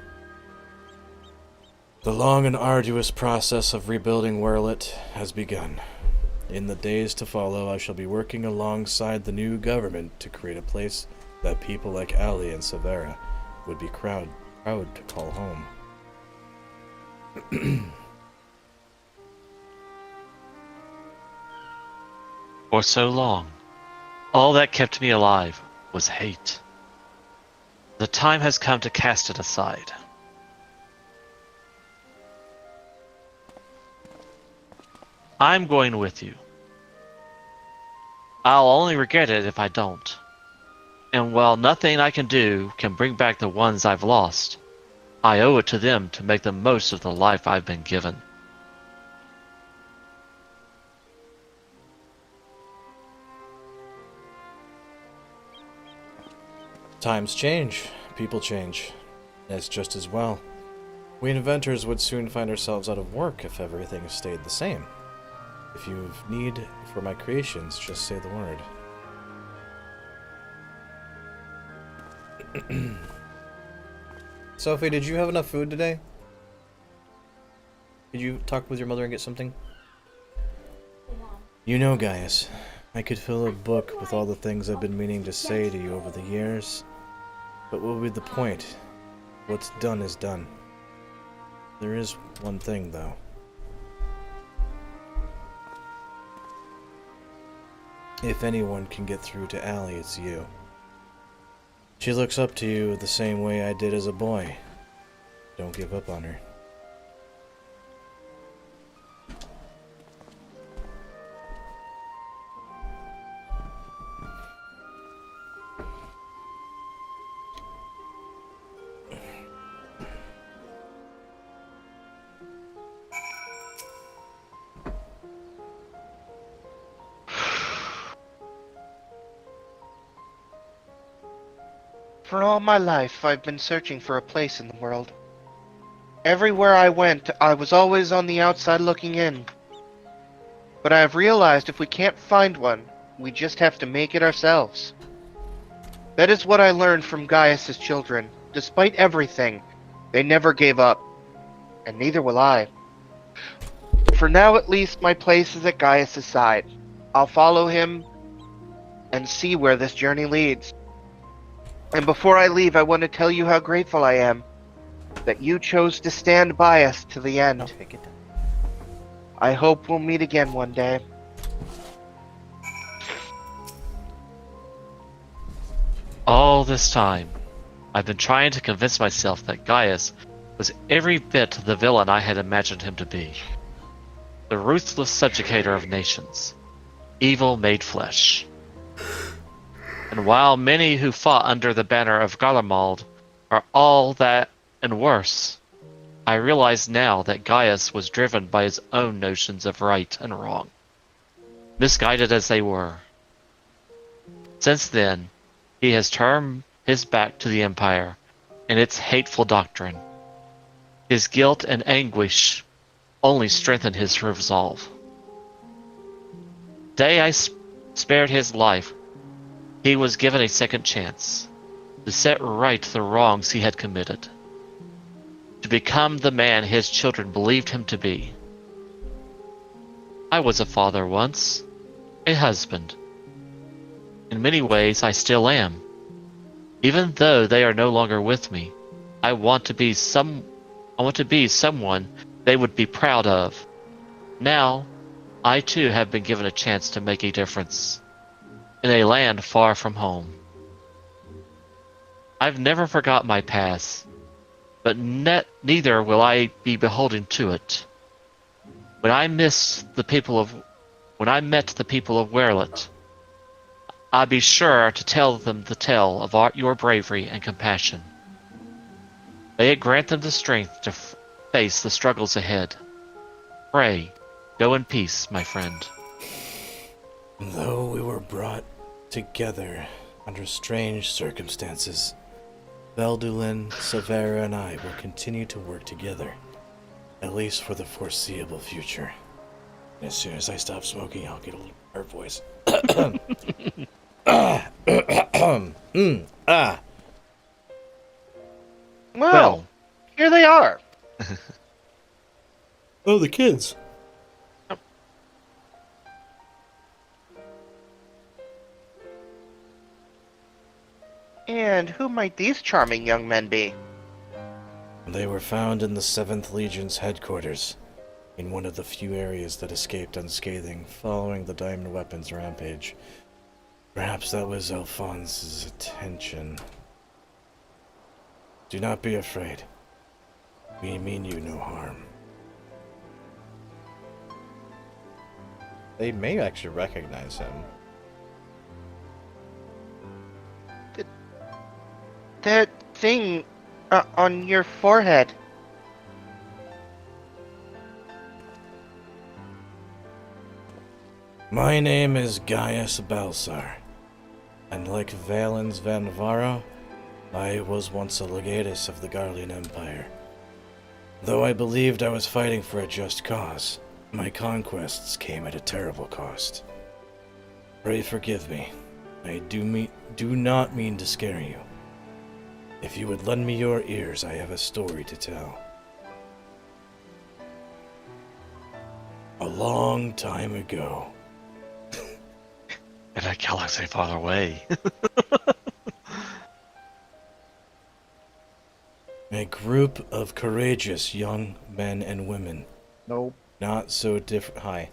The long and arduous process of rebuilding Werelit has begun. In the days to follow, I shall be working alongside the new government to create a place that people like Ali and Severa would be proud to call home. For so long, all that kept me alive was hate. The time has come to cast it aside. I'm going with you. I'll only regret it if I don't. And while nothing I can do can bring back the ones I've lost, I owe it to them to make the most of the life I've been given. Times change, people change. It's just as well. We inventors would soon find ourselves out of work if everything stayed the same. If you've need for my creations, just say the word. Sophie, did you have enough food today? Did you talk with your mother and get something? You know, Gaius, I could fill a book with all the things I've been meaning to say to you over the years. But what would be the point? What's done is done. There is one thing, though. If anyone can get through to Allie, it's you. She looks up to you the same way I did as a boy. Don't give up on her. For all my life, I've been searching for a place in the world. Everywhere I went, I was always on the outside looking in. But I have realized if we can't find one, we just have to make it ourselves. That is what I learned from Gaius's children. Despite everything, they never gave up. And neither will I. For now, at least, my place is at Gaius's side. I'll follow him and see where this journey leads. And before I leave, I want to tell you how grateful I am that you chose to stand by us to the end. I hope we'll meet again one day. All this time, I've been trying to convince myself that Gaius was every bit the villain I had imagined him to be. The ruthless subjugator of nations. Evil made flesh. And while many who fought under the banner of Garlemald are all that and worse, I realize now that Gaius was driven by his own notions of right and wrong, misguided as they were. Since then, he has turned his back to the Empire and its hateful doctrine. His guilt and anguish only strengthened his resolve. The day I spared his life, he was given a second chance to set right the wrongs he had committed, to become the man his children believed him to be. I was a father once, a husband. In many ways, I still am. Even though they are no longer with me, I want to be someone they would be proud of. Now, I too have been given a chance to make a difference in a land far from home. I've never forgot my past, but neither will I be beholden to it. When I met the people of Werlet, I'll be sure to tell them the tale of your bravery and compassion. May it grant them the strength to face the struggles ahead. Pray, go in peace, my friend. Though we were brought together under strange circumstances, Veldulin, Severa, and I will continue to work together, at least for the foreseeable future. And as soon as I stop smoking, I'll get a little better voice. Well, here they are. Oh, the kids. And who might these charming young men be? They were found in the 7th Legion's headquarters, in one of the few areas that escaped unscathing following the Diamond Weapons rampage. Perhaps that was Alphonse's attention. Do not be afraid. We mean you no harm. They may actually recognize him. That thing on your forehead. My name is Gaius Balsar, and like Valens van Varo, I was once a legatus of the Garlean Empire. Though I believed I was fighting for a just cause, my conquests came at a terrible cost. Pray forgive me. I do not mean to scare you. If you would lend me your ears, I have a story to tell. A long time ago. In a galaxy far away. A group of courageous young men and women. Nope. Not so different. Hi.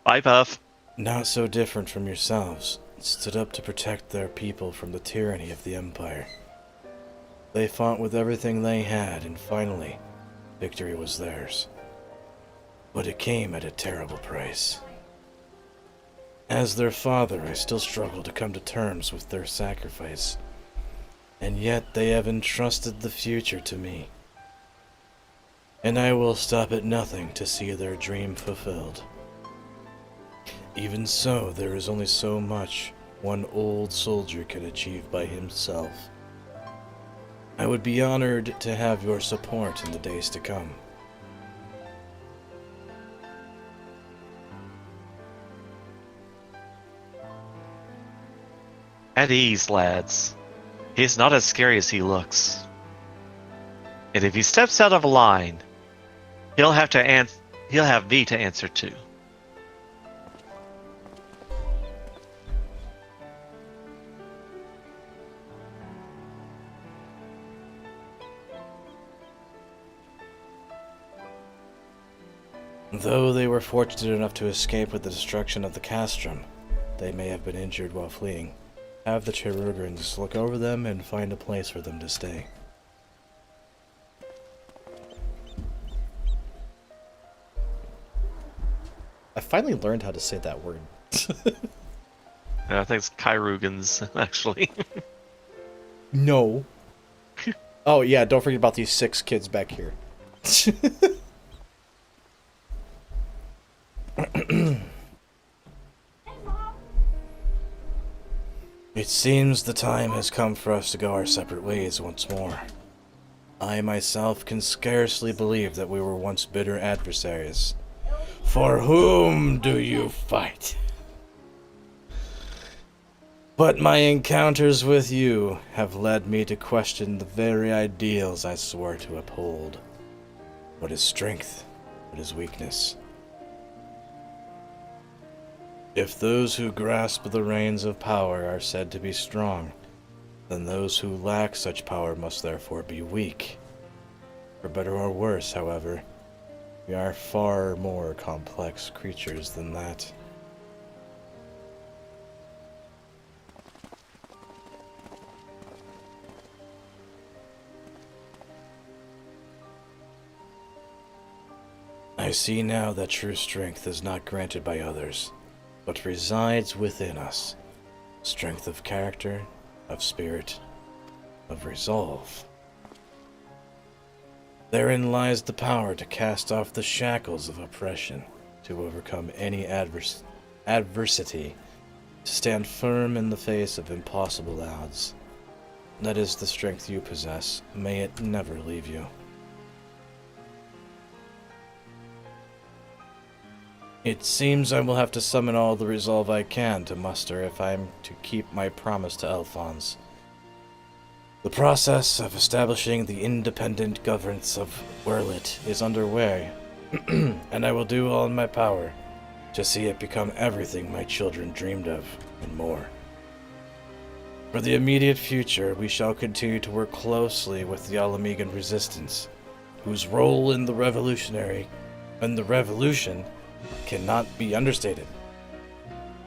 Bye, Puff. Not so different from yourselves. stood up to protect their people from the tyranny of the Empire. They fought with everything they had, and finally, victory was theirs. But it came at a terrible price. As their father, I still struggle to come to terms with their sacrifice. And yet they have entrusted the future to me. And I will stop at nothing to see their dream fulfilled. Even so, there is only so much one old soldier can achieve by himself. I would be honored to have your support in the days to come. At ease, lads. He's not as scary as he looks. And if he steps out of line, he'll have me to answer to. Though they were fortunate enough to escape with the destruction of the castrum, they may have been injured while fleeing. Have the Cherugans look over them and find a place for them to stay. I finally learned how to say that word. I think it's Kyrugans, actually. No. Oh yeah, don't forget about these 6 kids back here. It seems the time has come for us to go our separate ways once more. I myself can scarcely believe that we were once bitter adversaries. For whom do you fight? But my encounters with you have led me to question the very ideals I swore to uphold. What is strength? What is weakness? If those who grasp the reins of power are said to be strong, then those who lack such power must therefore be weak. For better or worse, however, we are far more complex creatures than that. I see now that true strength is not granted by others, but resides within us. Strength of character, of spirit, of resolve. Therein lies the power to cast off the shackles of oppression, to overcome any adversity, to stand firm in the face of impossible odds. That is the strength you possess. May it never leave you. It seems I will have to summon all the resolve I can to muster if I am to keep my promise to Alphonse. The process of establishing the independent governance of Werlit is underway, and I will do all in my power to see it become everything my children dreamed of, and more. For the immediate future, we shall continue to work closely with the Alamegan resistance, whose role in the revolution cannot be understated.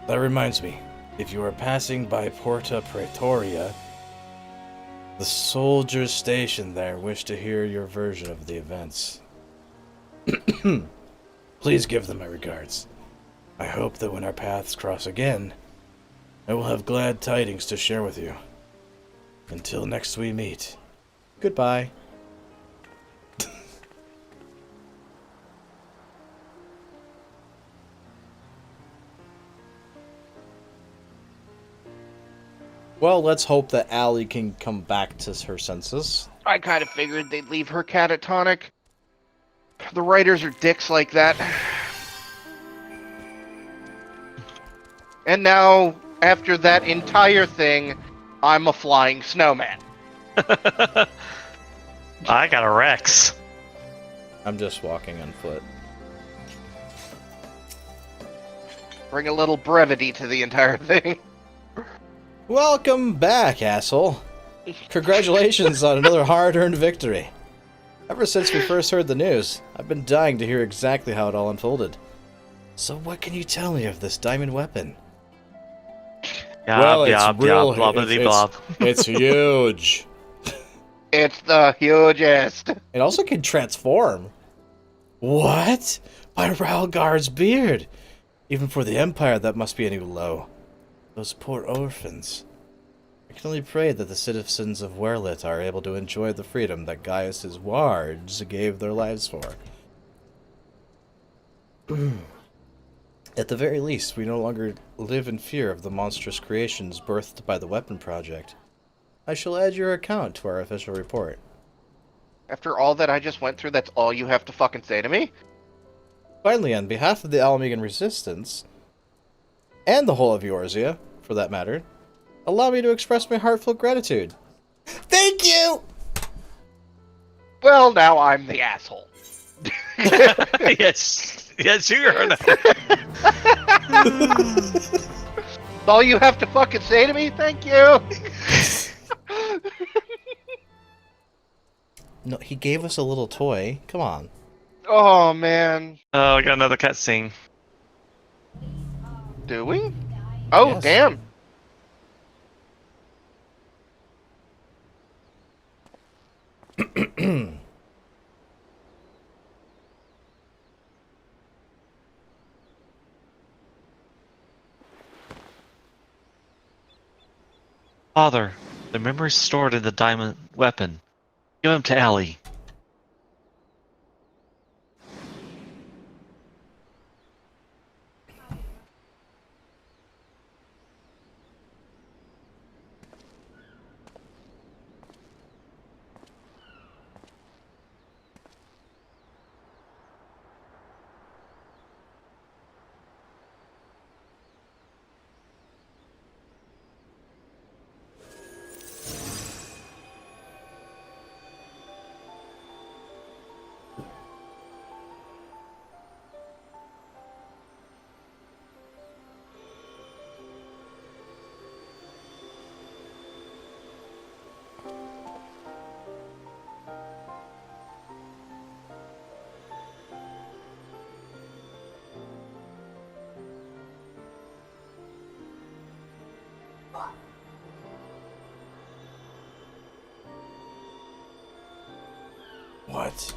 That reminds me, if you are passing by Porta Praetoria, the soldiers stationed there wish to hear your version of the events. Please give them my regards. I hope that when our paths cross again, I will have glad tidings to share with you. Until next we meet. Goodbye. Well, let's hope that Allie can come back to her senses. I kind of figured they'd leave her catatonic. The writers are dicks like that. And now, after that entire thing, I'm a flying snowman. I got a Rex. I'm just walking on foot. Bring a little brevity to the entire thing. Welcome back, asshole. Congratulations on another hard-earned victory. Ever since we first heard the news, I've been dying to hear exactly how it all unfolded. So what can you tell me of this diamond weapon? Well, it's real. blah, blah, blah. It's huge. It's the hugest. It also can transform. What? By Ralgar's beard. Even for the Empire, that must be a new low. Those poor orphans. I can only pray that the citizens of Werlit are able to enjoy the freedom that Gaius's wards gave their lives for. At the very least, we no longer live in fear of the monstrous creations birthed by the Weapon Project. I shall add your account to our official report. After all that I just went through, that's all you have to fucking say to me? Finally, on behalf of the Alamegan Resistance, and the whole of Eorzea, for that matter, allow me to express my heartfelt gratitude. Thank you! Well, now I'm the asshole. Yes, yes, you are. That's all you have to fucking say to me? Thank you! No, he gave us a little toy. Come on. Oh, man. Oh, I got another cutscene. Do we? Oh, Yes. damn. Father, the memories stored in the diamond weapon. Give them to Ellie. What?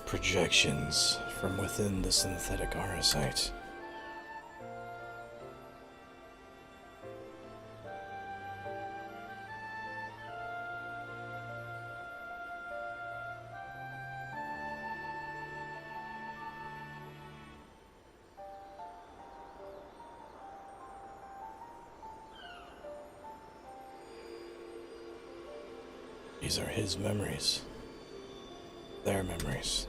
Projections from within the synthetic aura site. These are his memories. Their memories.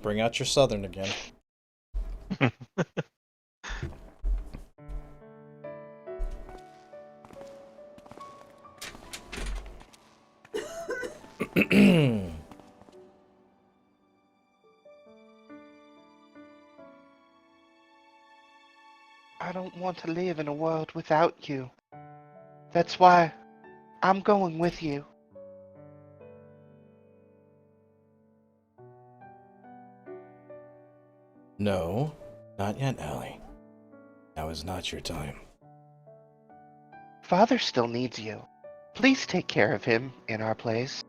Bring out your southern again. I don't want to live in a world without you. That's why I'm going with you. No, not yet, Allie. Now is not your time. Father still needs you. Please take care of him in our place.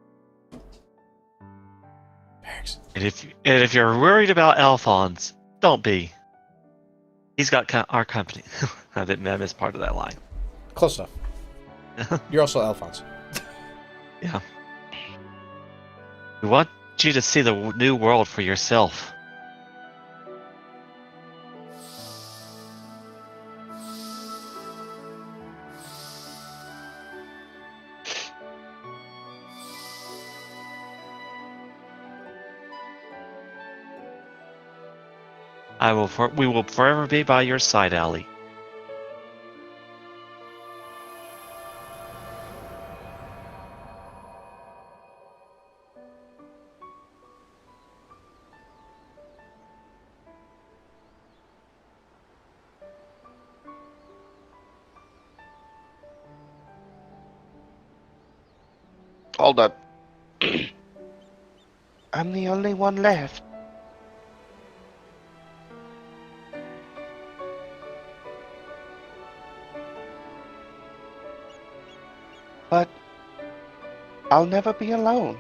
Barracks. And if you're worried about Alphonse, don't be. He's got our company. I miss part of that line. Close enough. You're also Alphonse. Yeah. We want you to see the new world for yourself. We will forever be by your side, Allie. Hold up. I'm the only one left. But I'll never be alone.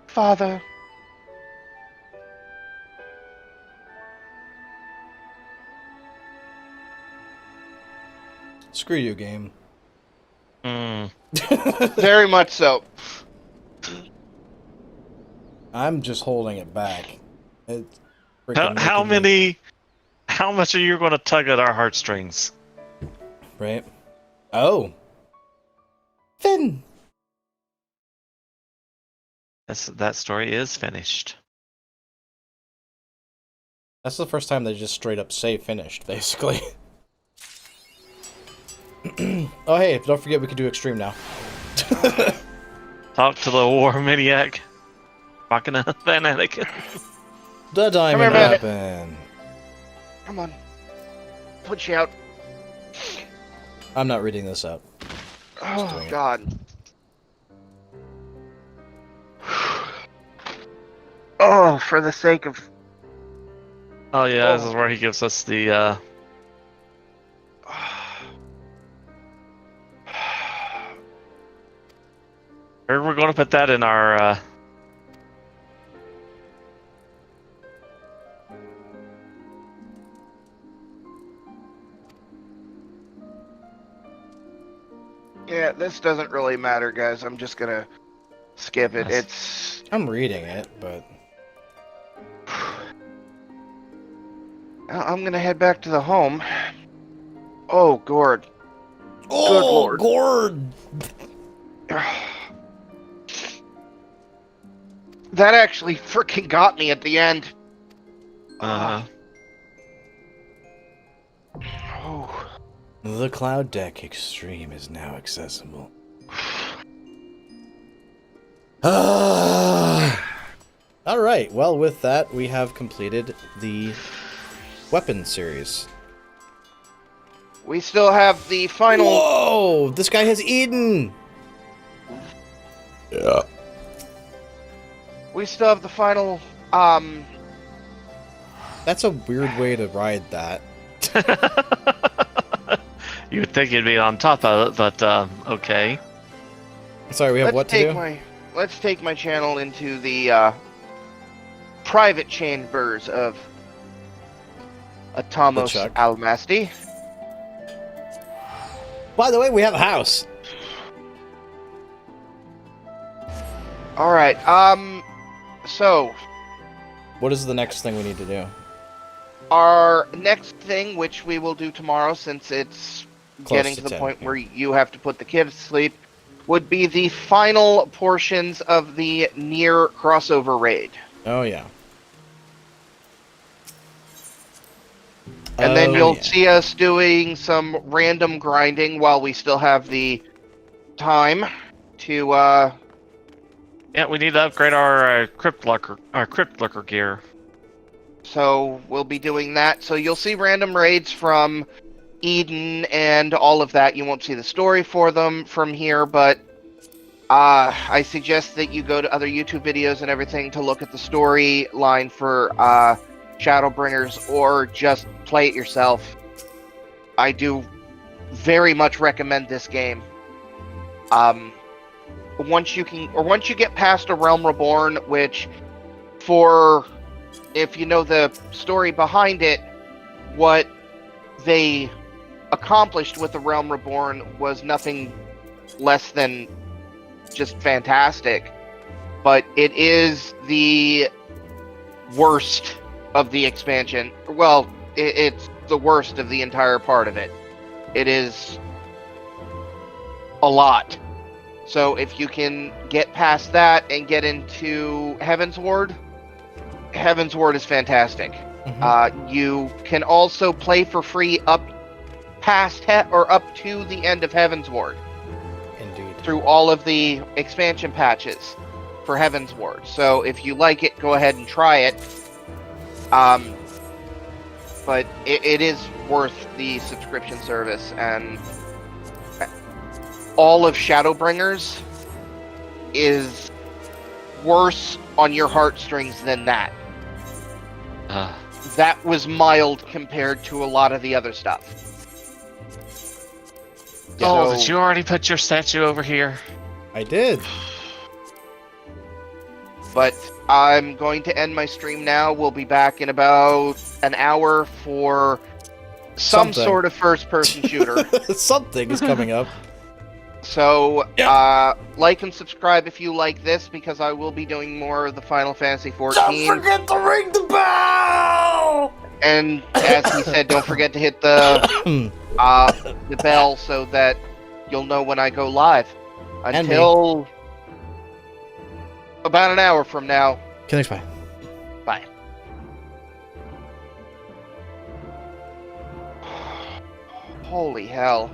Father, Screw you, game. very much so. I'm just holding it back. It's How making me- how much are you going to tug at our heartstrings? Right? Oh. Finn! That story is finished. That's the first time they just straight up say finished, basically. Oh hey, don't forget we can do extreme now. Talk to the war maniac. Fucking fanatic. The diamond here, Bandit. weapon. Come on. Put you out. I'm not reading this up. Oh, doing it. God. Oh, for the sake of... Oh yeah, this is where he gives us the we're going to put that in our Yeah, this doesn't really matter, guys. I'm just gonna skip it. Yes. It's... I'm reading it, but... I'm gonna head back to the home. Oh, Gord. Oh, Good Lord. Gord! That actually freaking got me at the end. Oh. The Cloud Deck Extreme is now accessible. Alright, well with that, we have completed the weapon series. We still have the final. Whoa! This guy has Eden! Yeah. We still have the final. That's a weird way to ride that. You would think you'd be on top of it, but okay. Sorry, we have what to do? Let's take my channel into the private chambers of Atamos Chuck. Almasty. By the way, we have a house. All right. So What is the next thing we need to do? our next thing, which we will do tomorrow, since it's Close getting to to the 10, point yeah. where you have to put the kids to sleep, would be the final portions of the near crossover raid. Oh, yeah. And then Oh, you'll yeah. see us doing some random grinding while we still have the time to, Yeah, we need to upgrade our crypt lurker gear. so we'll be doing that. So you'll see random raids from Eden and all of that. You won't see the story for them from here, but I suggest that you go to other YouTube videos and everything to look at the storyline for Shadowbringers, or just play it yourself. I do very much recommend this game. Once you get past A Realm Reborn, which, if you know the story behind it, what they accomplished with The Realm Reborn was nothing less than just fantastic. But it is the worst of the expansion. Well, it's the worst of the entire part of it. It is a lot. So if you can get past that and get into Heaven's Ward is fantastic. Mhm. You can also play for free up to the end of Heaven's Ward Indeed. through all of the expansion patches for Heaven's Ward. So if you like it, go ahead and try it. But it is worth the subscription service, and all of Shadowbringers is worse on your heartstrings than that. That was mild compared to a lot of the other stuff. Oh, So- did you already put your statue over here? I did. But I'm going to end my stream now. We'll be back in about an hour for some Something. sort of first-person shooter. Something is coming up. So, like and subscribe if you like this, because I will be doing more of the Final Fantasy 14. Don't forget to ring the bell! And as he said, don't forget to hit the bell so that you'll know when I go live. And me. Until about an hour from now. Okay, thanks, bye. Bye. Holy hell.